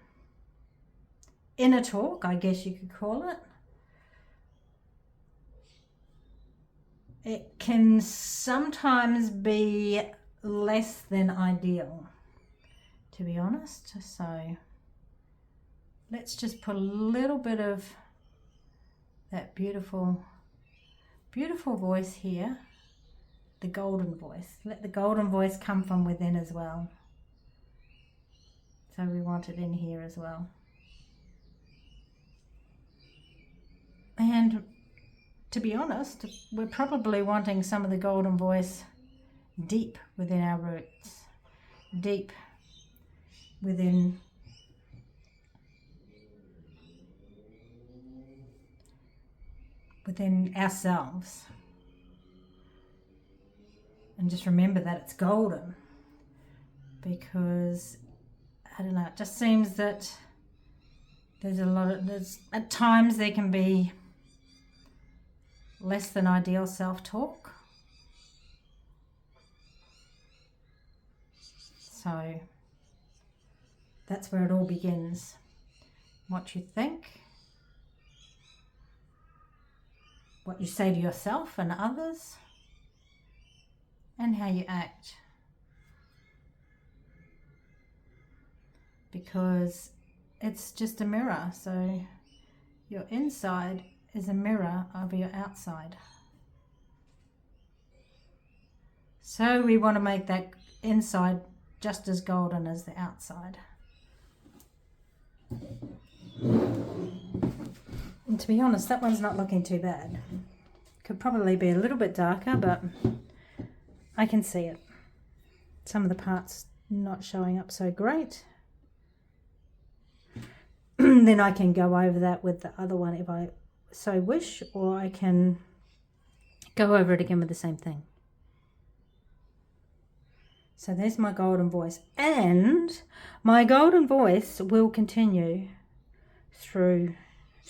inner talk, I guess you could call it, it can sometimes be less than ideal, to be honest. So let's just put a little bit of that beautiful voice here, the golden voice. Let the golden voice come from within as well. So we want it in here as well. And to be honest, we're probably wanting some of the golden voice deep within our roots, deep within ourselves. And just remember that it's golden, because I don't know, it just seems that there's at times there can be less than ideal self-talk. So that's where it all begins. What you think, what you say to yourself and others, and how you act. Because it's just a mirror, so your inside is a mirror of your outside. So we want to make that inside just as golden as the outside. And to be honest, that one's not looking too bad. Could probably be a little bit darker, but I can see it. Some of the parts not showing up so great. Then I can go over that with the other one if I so wish, or I can go over it again with the same thing. So there's my golden voice, and my golden voice will continue through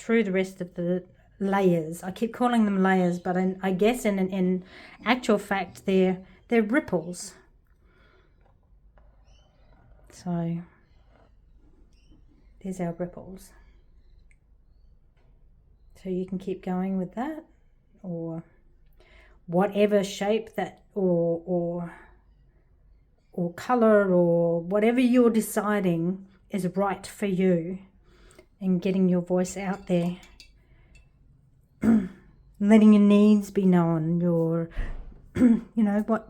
the rest of the layers. I keep calling them layers, but I guess in actual fact they're ripples. So there's our ripples. So you can keep going with that, or whatever shape that, or color, or whatever you're deciding is right for you, and getting your voice out there, letting your needs be known, your what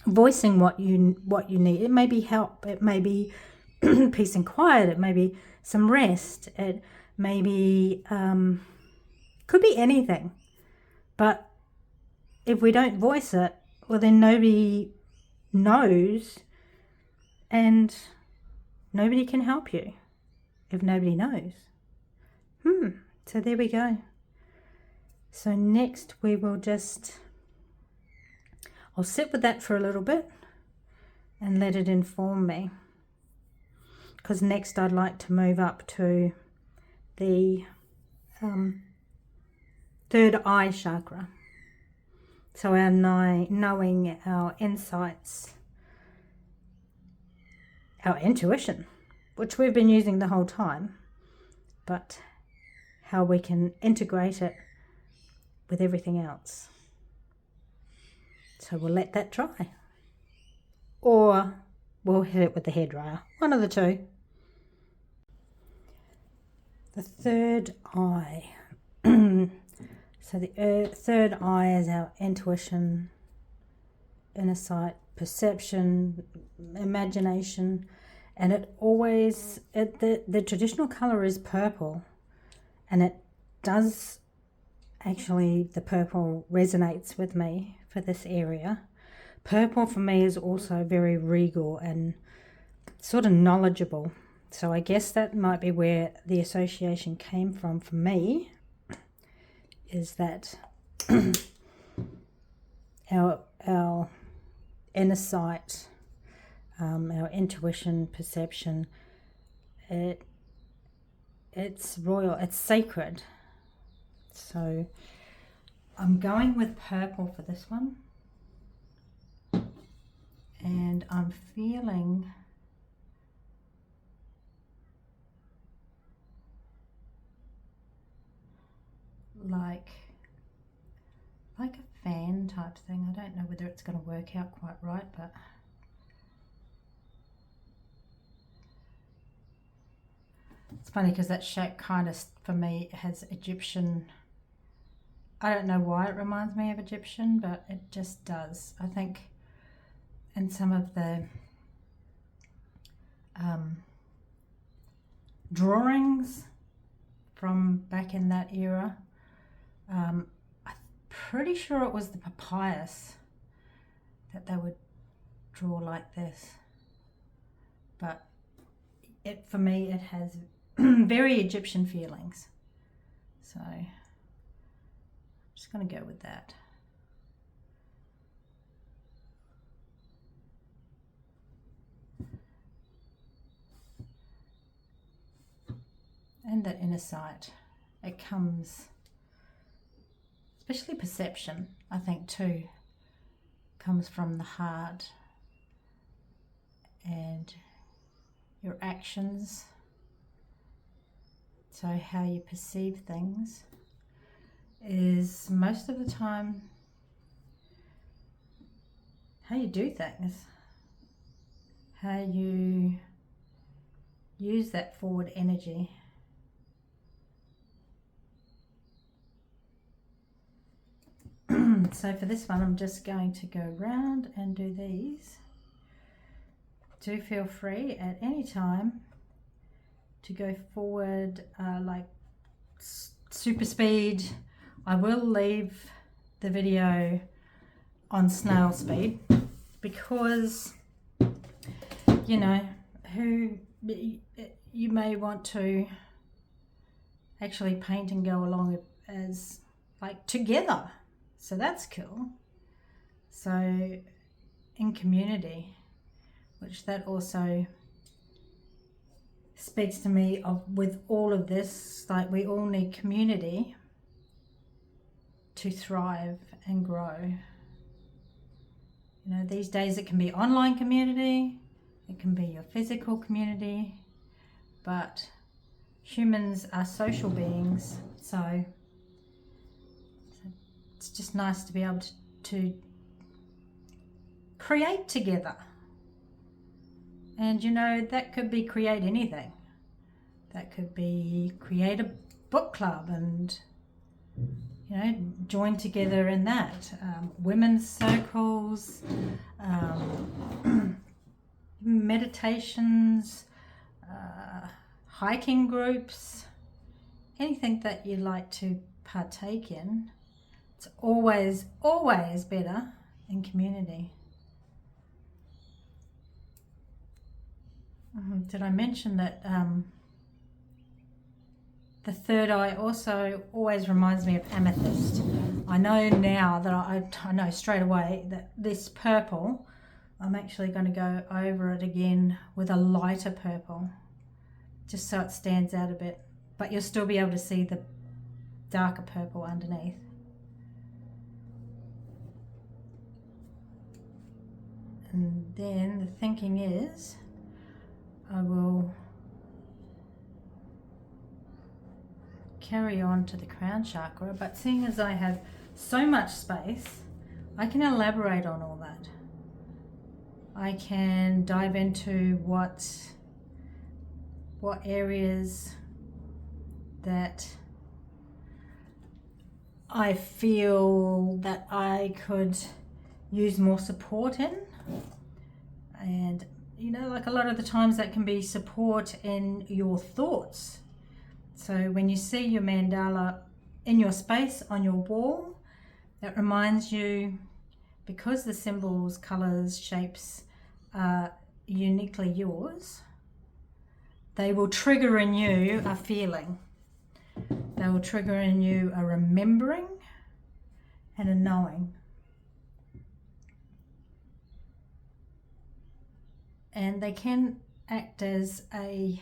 voicing what you need. It may be help, it may be peace and quiet, it may be some rest, it may be could be anything. But if we don't voice it, well, then nobody knows, and nobody can help you if nobody knows. So there we go. So next we will I'll sit with that for a little bit and let it inform me, because next I'd like to move up to the third eye chakra. So our knowing, our insights, our intuition, which we've been using the whole time, but how we can integrate it with everything else. So we'll let that dry, or we'll hit it with the hairdryer, one of the two. The third eye. So the third eye is our intuition, inner sight, perception, imagination, and it always, the traditional color is purple, and it does actually, the purple resonates with me for this area. Purple for me is also very regal and sort of knowledgeable. So I guess that might be where the association came from for me, is that our inner sight, our intuition, perception, it's royal, it's sacred. So I'm going with purple for this one, and I'm feeling like a fan type thing. I don't know whether it's going to work out quite right, but it's funny because that shape kind of, for me, has Egyptian. I don't know why it reminds me of Egyptian, but it just does. I think in some of the drawings from back in that era, I'm pretty sure it was the papyrus that they would draw like this. But for me, it has very Egyptian feelings. So I'm just going to go with that. And that inner sight, it comes, especially perception, I think too, comes from the heart and your actions. So how you perceive things is most of the time how you do things, how you use that forward energy. So for this one, I'm just going to go round and do these. Do feel free at any time to go forward like super speed. I will leave the video on snail speed because, you know, you may want to actually paint and go along as like together. So that's cool. So in community, which that also speaks to me of with all of this, like we all need community to thrive and grow. You know, these days it can be online community, it can be your physical community, but humans are social beings, so it's just nice to be able to create together. And you know, that could be create anything. That could be create a book club and, you know, join together in that. Women's circles, meditations, hiking groups, anything that you like to partake in. It's always, always better in community. Did I mention that the third eye also always reminds me of amethyst? I know now that I know straight away that this purple, I'm actually going to go over it again with a lighter purple, just so it stands out a bit, but you'll still be able to see the darker purple underneath. And then the thinking is I will carry on to the crown chakra, but seeing as I have so much space, I can elaborate on all that. I can dive into what areas that I feel that I could use more support in. And you know, like a lot of the times that can be support in your thoughts. So when you see your mandala in your space on your wall, that reminds you, because the symbols, colors, shapes are uniquely yours, they will trigger in you a feeling. They will trigger in you a remembering and a knowing. And they can act as like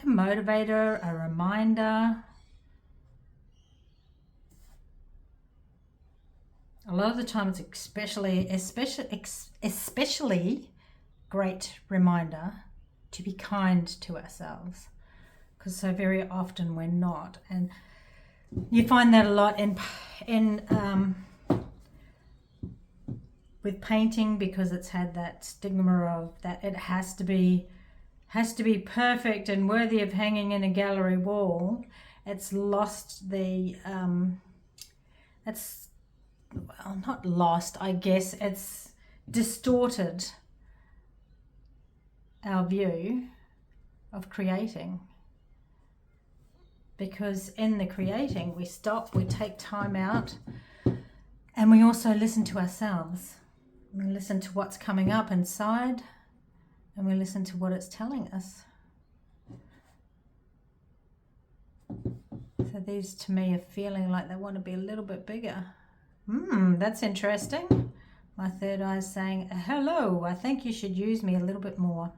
a motivator, a reminder. A lot of the time it's especially great reminder to be kind to ourselves, because so very often we're not. And you find that a lot in with painting, because it's had that stigma of that it has to be perfect and worthy of hanging in a gallery wall. It's lost the it's, well, not lost, I guess it's distorted our view of creating, because in the creating we stop, we take time out, and we also listen to ourselves. We listen to what's coming up inside, and we listen to what it's telling us. So these to me are feeling like they want to be a little bit bigger. That's interesting. My third eye is saying, hello, I think you should use me a little bit more.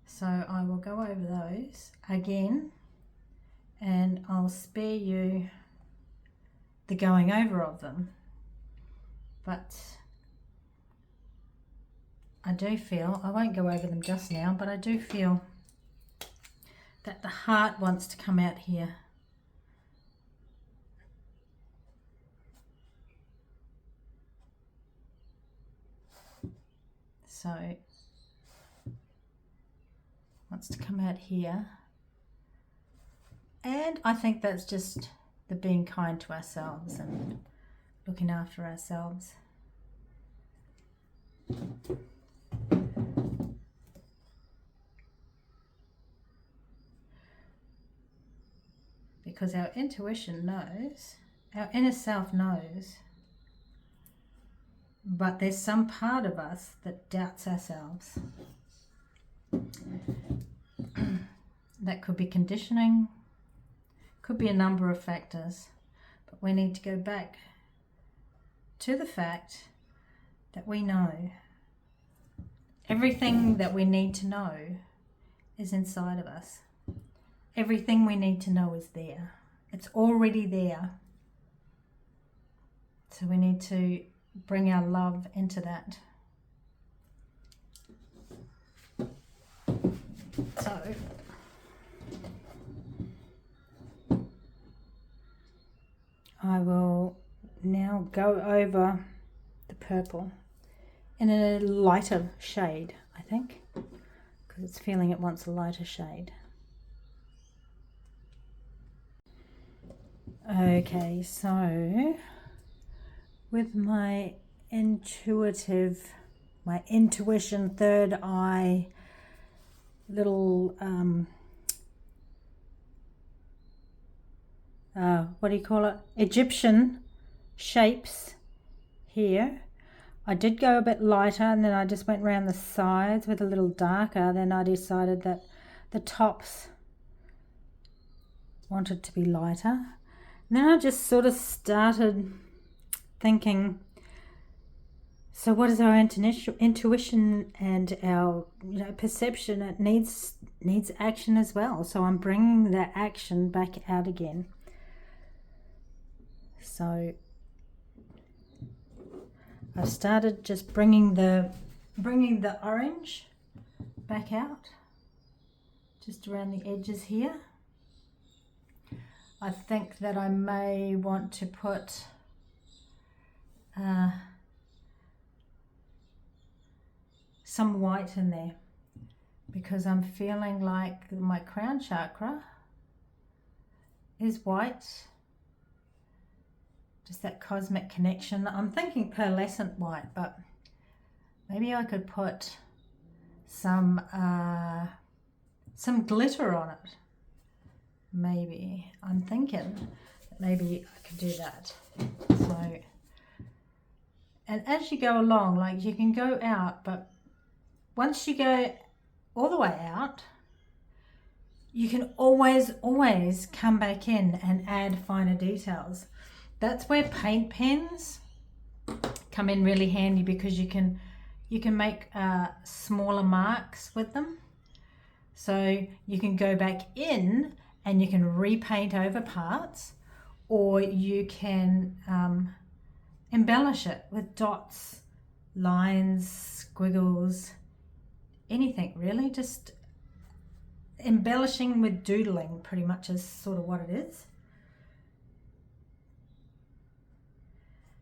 So I will go over those again, and I'll spare you the going over of them. But I do feel, I won't go over them just now, but I do feel that the heart wants to come out here. So wants to come out here. And I think that's just the being kind to ourselves and looking after ourselves. Because our intuition knows, our inner self knows, but there's some part of us that doubts ourselves. That could be conditioning, could be a number of factors, but we need to go back to the fact that we know everything that we need to know is inside of us. Everything we need to know is there. It's already there. So we need to bring our love into that. So I will now go over the purple in a lighter shade, I think, because it's feeling it wants a lighter shade. Okay, so with my intuition, third eye, little, what do you call it? Egyptian shapes here. I did go a bit lighter and then I just went around the sides with a little darker. Then I decided that the tops wanted to be lighter. And then I just sort of started thinking, so what is our intuition and our perception? It needs action as well. So I'm bringing that action back out again. So I've started just bringing the orange back out, just around the edges here. I think that I may want to put some white in there, because I'm feeling like my crown chakra is white, just that cosmic connection. I'm thinking pearlescent white, but maybe I could put some glitter on it. Maybe I'm thinking that maybe I could do that. So, and as you go along, like you can go out, but once you go all the way out, you can always come back in and add finer details. That's where paint pens come in really handy, because you can make smaller marks with them. So you can go back in and you can repaint over parts, or you can embellish it with dots, lines, squiggles, anything really. Just embellishing with doodling pretty much is sort of what it is.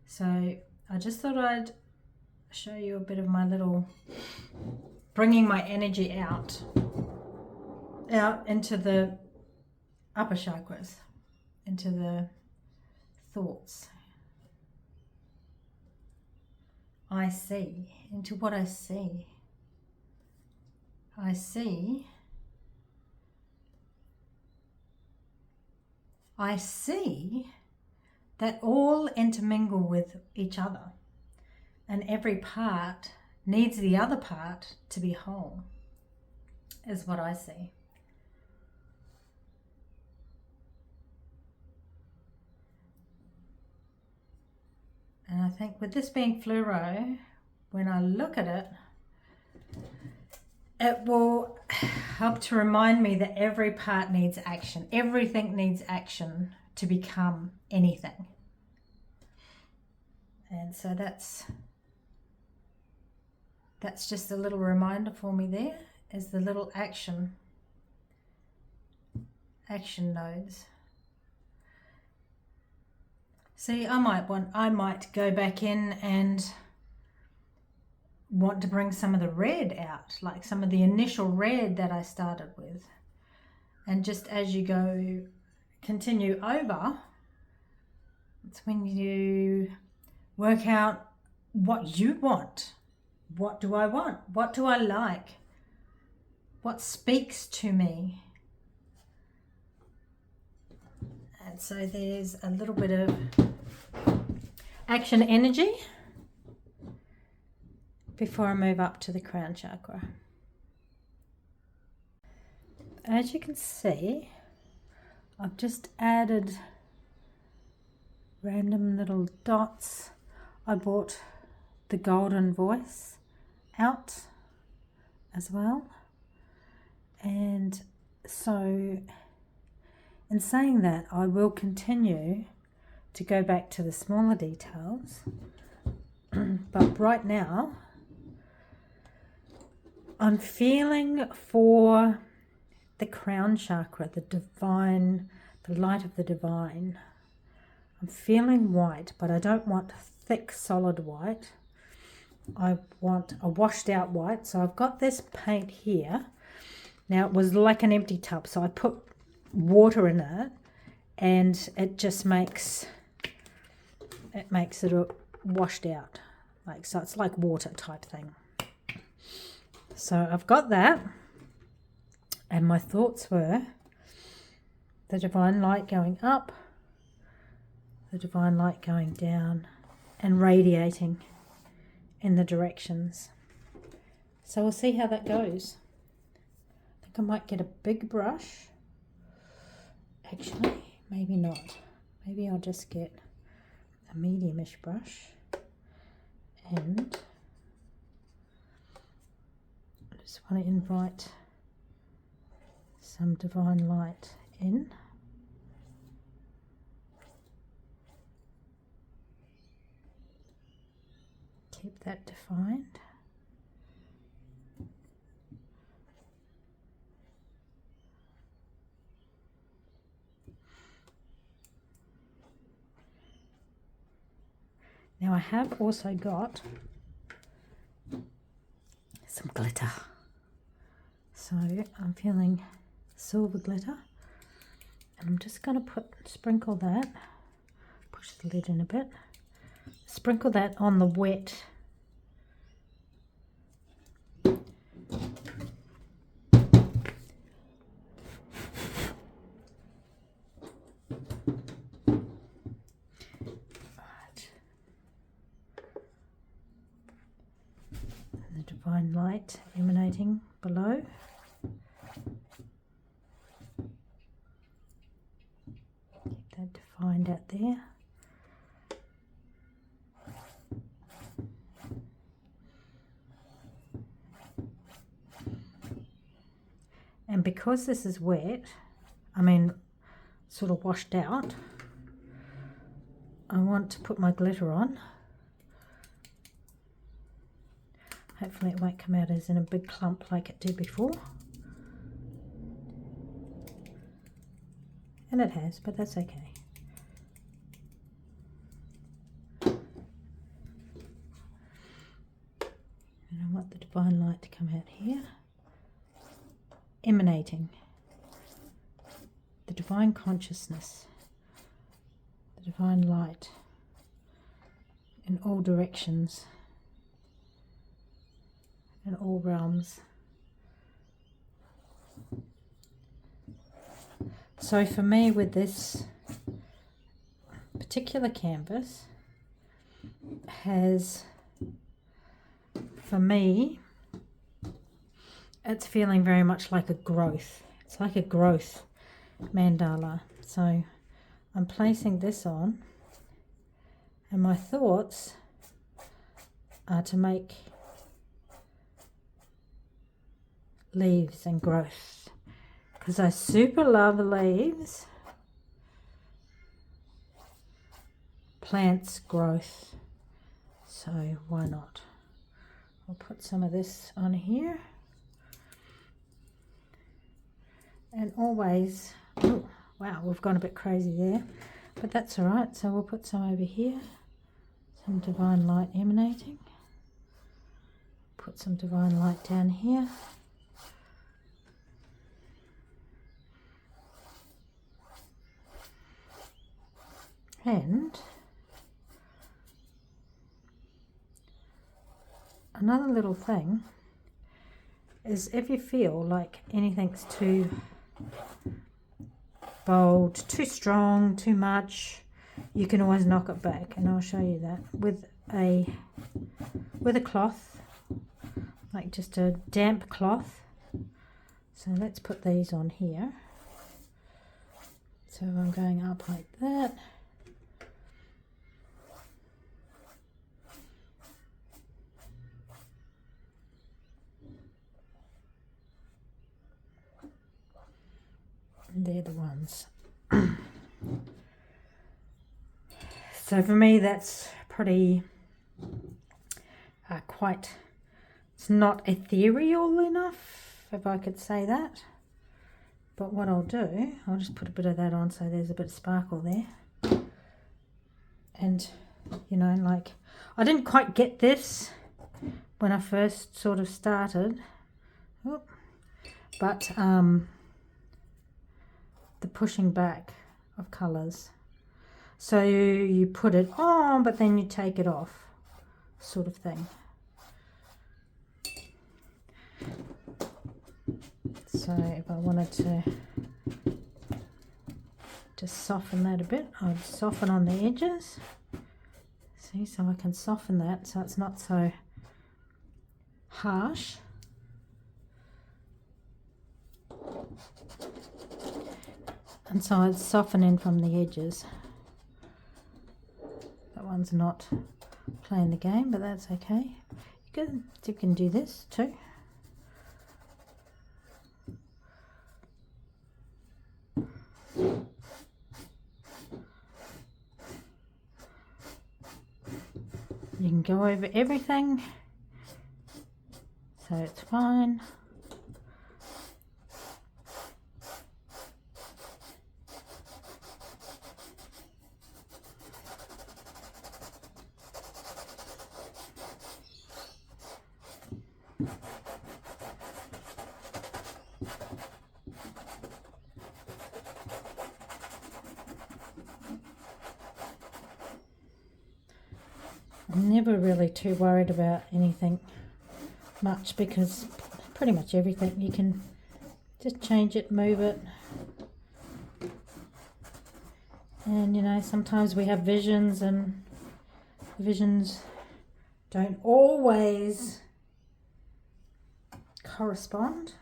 So I just thought I'd show you a bit of my little, bringing my energy out into the upper chakras, into the thoughts. I see, into what I see. I see that all intermingle with each other, and every part needs the other part to be whole, is what I see. And I think with this being fluoro, when I look at it, it will help to remind me that every part needs action. Everything needs action to become anything. And so that's just a little reminder for me there, is the little action action nodes. See, I might go back in and want to bring some of the red out, like some of the initial red that I started with. And just as you continue over, it's when you work out what you want. What do I want? What do I like? What speaks to me? And so there's a little bit of action energy before I move up to the crown chakra. As you can see, I've just added random little dots. I brought the golden voice out as well. And so in saying that, I will continue to go back to the smaller details. But right now, I'm feeling for the crown chakra, the divine, the light of the divine. I'm feeling white, but I don't want thick, solid white. I want a washed out white. So I've got this paint here. Now it was like an empty tub, so I put water in it, and it just makes it washed out, like, so it's like water type thing. So I've got that, and my thoughts were the divine light going up, the divine light going down, and radiating in the directions. So we'll see how that goes. I think I might get a big brush. Actually, maybe not. Maybe I'll just get a medium-ish brush, and I just want to invite some divine light in. Keep that defined. Now I have also got some glitter. So I'm feeling silver glitter, and I'm just going to sprinkle that, push the lid in a bit, sprinkle that on the wet divine light emanating below. Keep that defined out there. And because this is wet, I mean sort of washed out, I want to put my glitter on. Hopefully it won't come out as in a big clump like it did before. And it has, but that's okay. And I want the divine light to come out here, emanating the divine consciousness, the divine light in all directions, in all realms. So for me, with this particular canvas, for me, it's feeling very much like a growth. It's like a growth mandala. So I'm placing this on, and my thoughts are to make leaves and growth, because I super love leaves, plants, growth, so why not? I'll put some of this on here, and always Oh, wow, we've gone a bit crazy there, but that's all right. So we'll put some over here, some divine light emanating. Put some divine light down here. And another little thing is if you feel like anything's too bold, too strong, too much, you can always knock it back, and I'll show you that with a cloth, like just a damp cloth. So let's put these on here. So I'm going up like that. And they're the ones. So for me that's pretty quite, it's not ethereal enough, if I could say that. But what I'll do, I'll just put a bit of that on so there's a bit of sparkle there. And you know, like, I didn't quite get this when I first sort of started. Oop. But the pushing back of colours. So you put it on, but then you take it off, sort of thing. So if I wanted to just soften that a bit, I'd soften on the edges. See, so I can soften that so it's not so harsh. And so I'd soften in from the edges. That one's not playing the game, but that's okay. You can do this too. You can go over everything, so it's fine. I'm never really too worried about anything much, because pretty much everything you can just change it, move it. And you know, sometimes we have visions and the visions don't always correspond.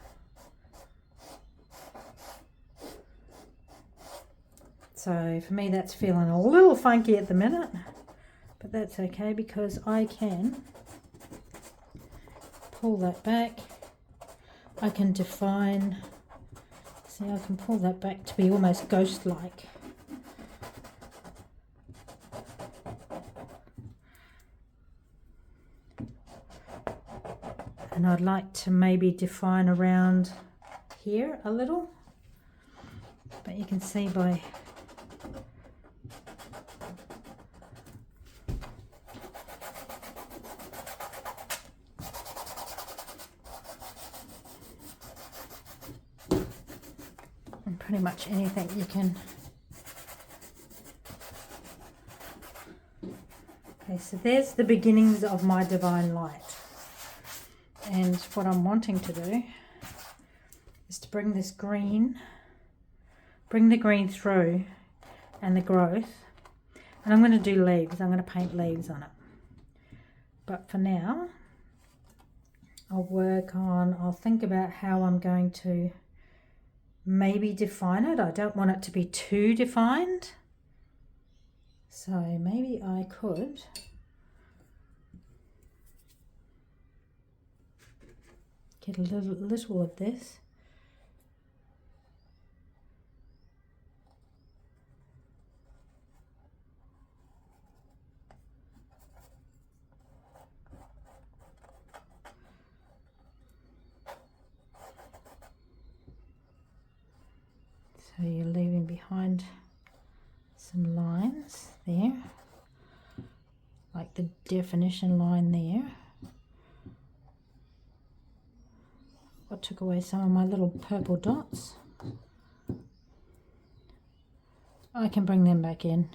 So for me that's feeling a little funky at the minute. But that's okay, because I can pull that back. I can define, see, I can pull that back to be almost ghost-like. And I'd like to maybe define around here a little. But you can see by pretty much anything you can. Okay, so there's the beginnings of my divine light. And what I'm wanting to do is to bring this green, bring the green through and the growth. And I'm going to do leaves. I'm going to paint leaves on it. But for now, I'll think about how I'm going to maybe define it. I don't want it to be too defined. So maybe I could get a little of this. So you're leaving behind some lines there, like the definition line there. I took away some of my little purple dots. I can bring them back in.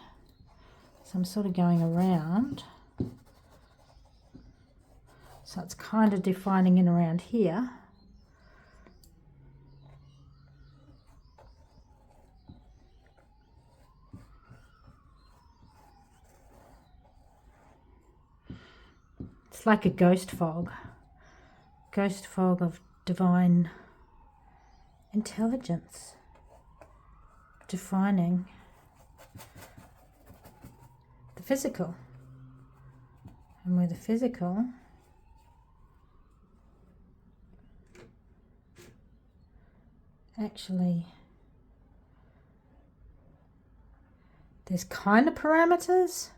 So I'm sort of going around. So it's kind of defining in around here. It's like a ghost fog of divine intelligence, defining the physical. And with the physical, actually, there's kind of parameters,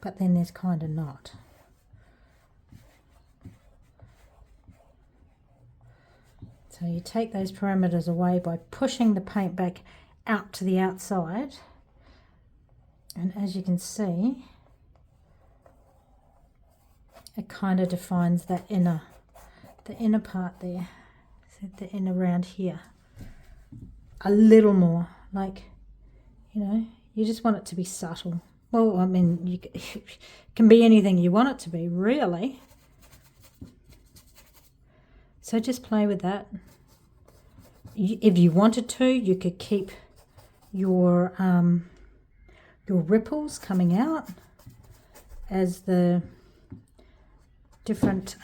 but then there's kind of not. So you take those parameters away by pushing the paint back out to the outside, and as you can see, it kind of defines the inner part there, so the inner round here, a little more, like, you know, you just want it to be subtle. Well, I mean, it can be anything you want it to be, really. So just play with that. If you wanted to, you could keep your ripples coming out as the different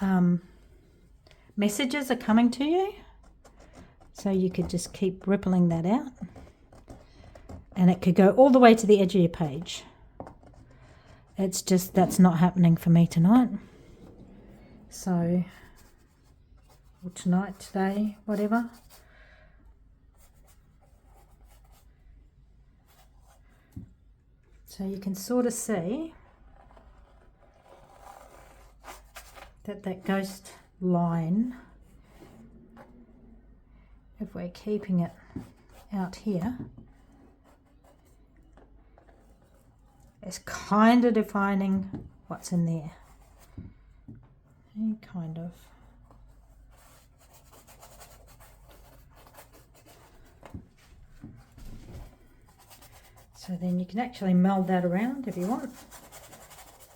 messages are coming to you. So you could just keep rippling that out. And it could go all the way to the edge of your page. It's just, that's not happening for me tonight. So, or tonight, today, whatever. So you can sort of see that ghost line, if we're keeping it out here, is kind of defining what's in there. Kind of. So then you can actually meld that around if you want.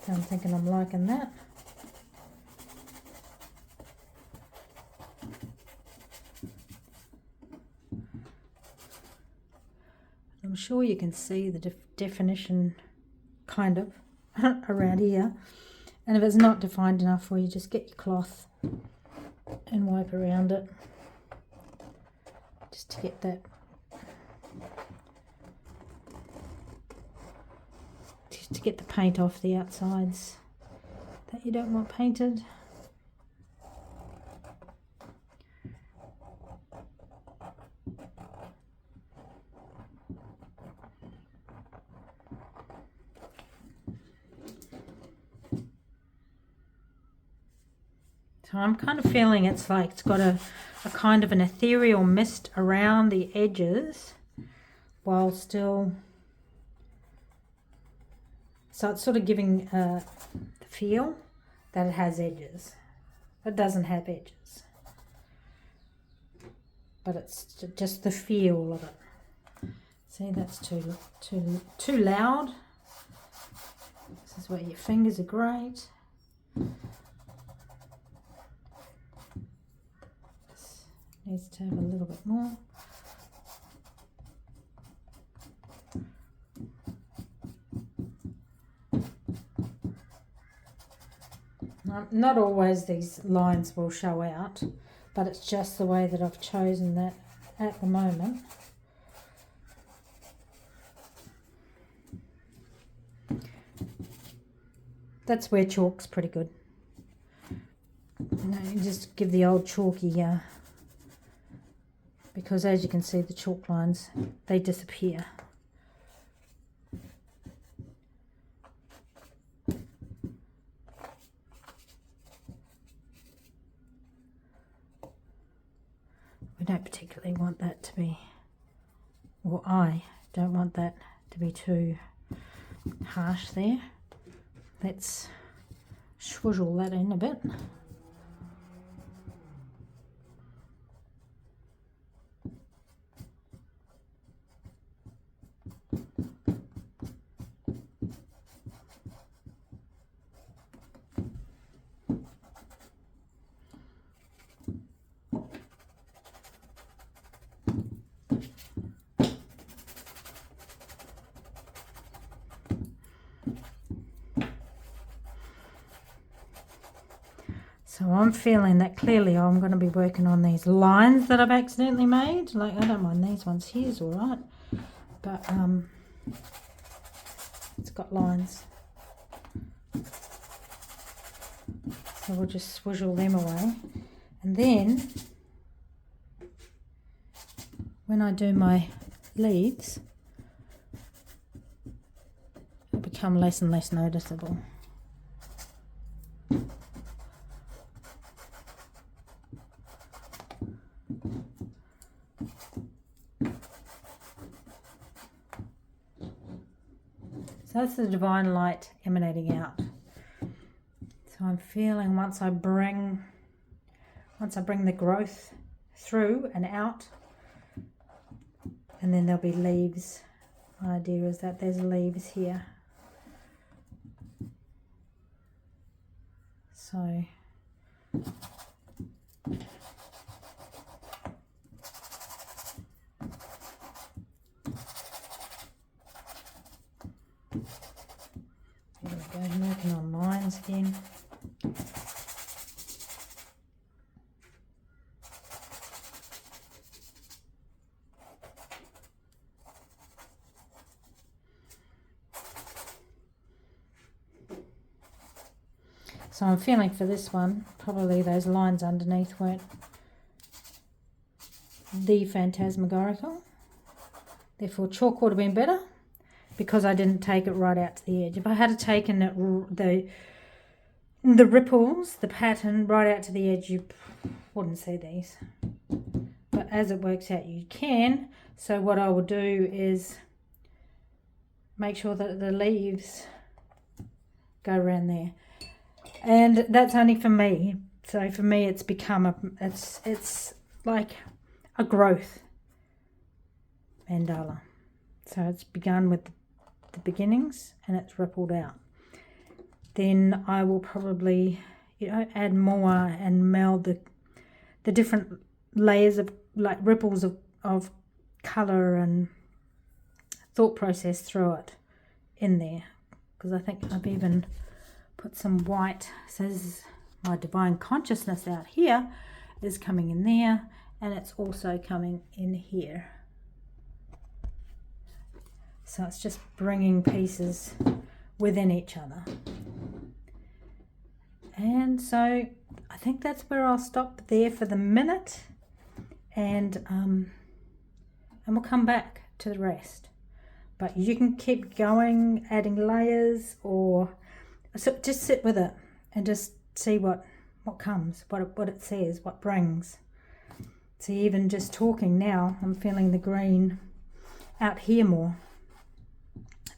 So I'm thinking I'm liking that. I'm sure you can see the definition kind of around here. And if it's not defined enough for you, just get your cloth and wipe around it. Just to get that. Just to get the paint off the outsides that you don't want painted. So I'm kind of feeling it's like it's got a kind of an ethereal mist around the edges while still, so it's sort of giving the feel that it has edges. It doesn't have edges, but it's just the feel of it. See, that's too loud. This is where your fingers are great. Needs to have a little bit more. Not always these lines will show out, but it's just the way that I've chosen that at the moment. That's where chalk's pretty good. You just give the old chalky, because as you can see, the chalk lines, they disappear. We don't particularly want that to be or I don't want that to be too harsh there. Let's swizzle that in a bit. So I'm feeling that clearly I'm going to be working on these lines that I've accidentally made. Like, I don't mind these ones, here's all right. But it's got lines. So we'll just swizzle them away. And then, when I do my leaves, it'll become less and less noticeable. So that's the divine light emanating out. So I'm feeling once I bring the growth through and out, and then there'll be leaves. My idea is that there's leaves here. So there we go, working on lines again. So I'm feeling for this one, probably those lines underneath weren't the phantasmagorical. Therefore chalk would have been better because I didn't take it right out to the edge. If I had taken it, the ripples, the pattern right out to the edge, you wouldn't see these. But as it works out, you can. So what I will do is make sure that the leaves go around there. And that's only for me. So for me, it's become it's like a growth mandala. So it's begun with the beginnings and it's rippled out. Then I will probably, add more and meld the different layers of like ripples of color and thought process through it in there. Because I think I've even put some white, so this is my divine consciousness out here is coming in there, and it's also coming in here. So it's just bringing pieces within each other. And so I think that's where I'll stop there for the minute, and we'll come back to the rest. But you can keep going, adding layers, or so just sit with it and just see what comes, what it says, what brings. So even just talking now, I'm feeling the green out here more,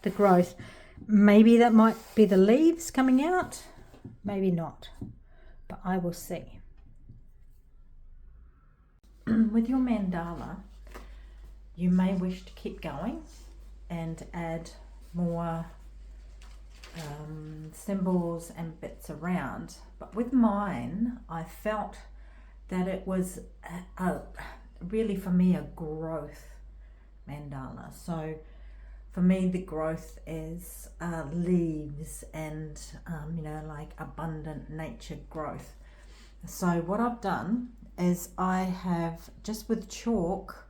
the growth. Maybe that might be the leaves coming out, maybe not, but I will see. With your mandala, you may wish to keep going and add more symbols and bits around, but with mine I felt that it was really for me a growth mandala. So for me the growth is leaves and like abundant nature growth. So what I've done is I have just with chalk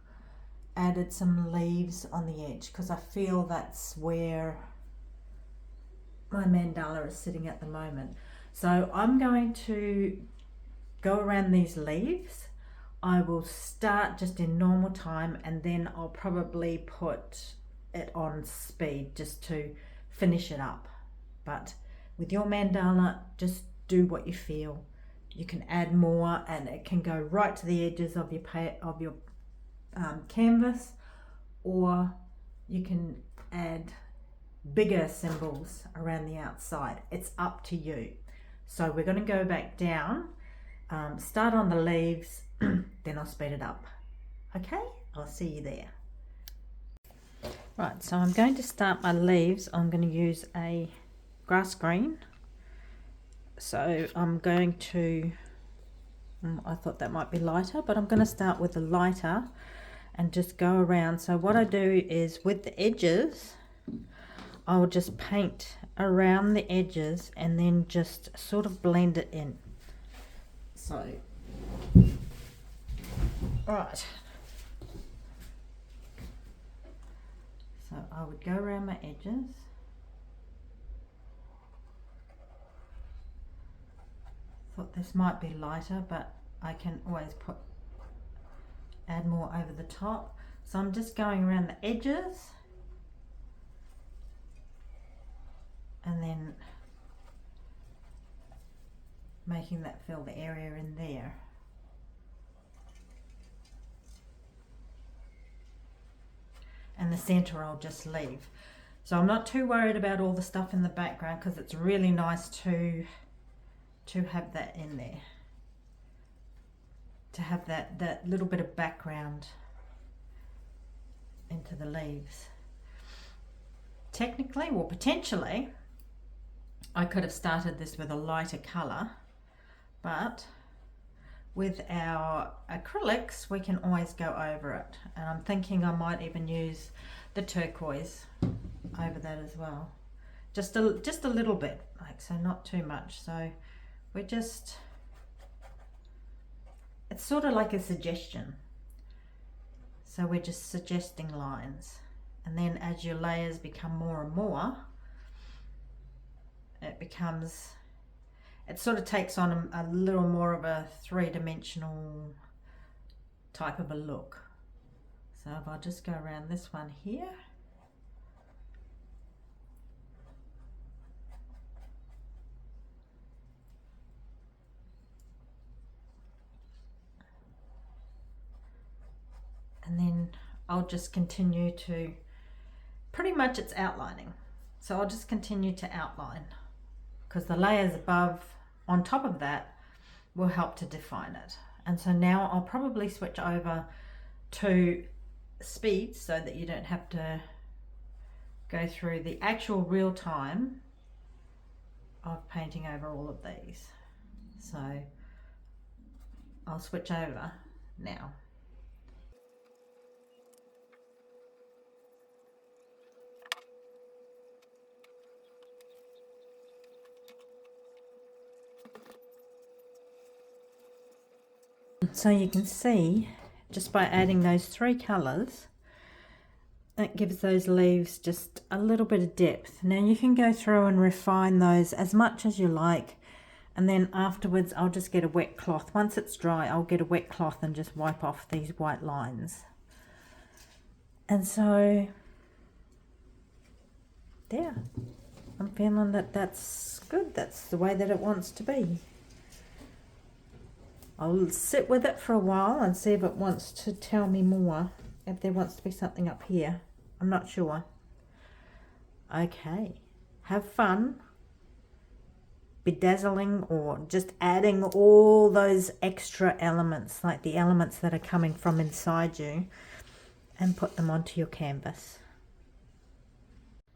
added some leaves on the edge because I feel that's where my mandala is sitting at the moment. So I'm going to go around these leaves. I will start just in normal time and then I'll probably put it on speed just to finish it up. But with your mandala, just do what you feel. You can add more and it can go right to the edges of your canvas, or you can add bigger symbols around the outside. It's up to you. So we're going to go back down, start on the leaves, then I'll speed it up. Okay, I'll see you there. Right, so I'm going to start my leaves. I'm going to use a grass green. So I'm going to, I thought that might be lighter, but I'm going to start with the lighter and just go around. So what I do is with the edges, I'll just paint around the edges and then just sort of blend it in. So, right. So I would go around my edges. Thought this might be lighter, but I can always add more over the top. So I'm just going around the edges and then making that fill the area in there. And the center I'll just leave. So I'm not too worried about all the stuff in the background because it's really nice to have that in there. To have that little bit of background into the leaves. Technically, or potentially, I could have started this with a lighter color, but with our acrylics we can always go over it, and I'm thinking I might even use the turquoise over that as well, just a little bit, like, so not too much. So we're just, it's sort of like a suggestion, so we're just suggesting lines, and then as your layers become more and more, it sort of takes on a little more of a three-dimensional type of a look. So if I just go around this one here, and then I'll just continue to, pretty much it's outlining. So I'll just continue to outline because the layers above, on top of that, will help to define it. And so now I'll probably switch over to speed so that you don't have to go through the actual real time of painting over all of these. So I'll switch over now. So you can see, just by adding those three colours, it gives those leaves just a little bit of depth. Now you can go through and refine those as much as you like, and then afterwards I'll just get a wet cloth. Once it's dry, I'll get a wet cloth and just wipe off these white lines. And so, yeah, I'm feeling that that's good. That's the way that it wants to be. I'll sit with it for a while and see if it wants to tell me more, if there wants to be something up here. I'm not sure. Okay, have fun bedazzling or just adding all those extra elements, like the elements that are coming from inside you, and put them onto your canvas.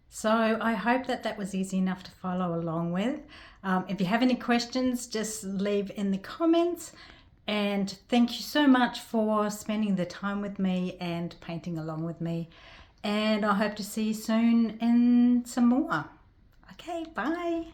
So I hope that was easy enough to follow along with. If you have any questions, just leave in the comments. And thank you so much for spending the time with me and painting along with me. And I hope to see you soon in some more. Okay, bye.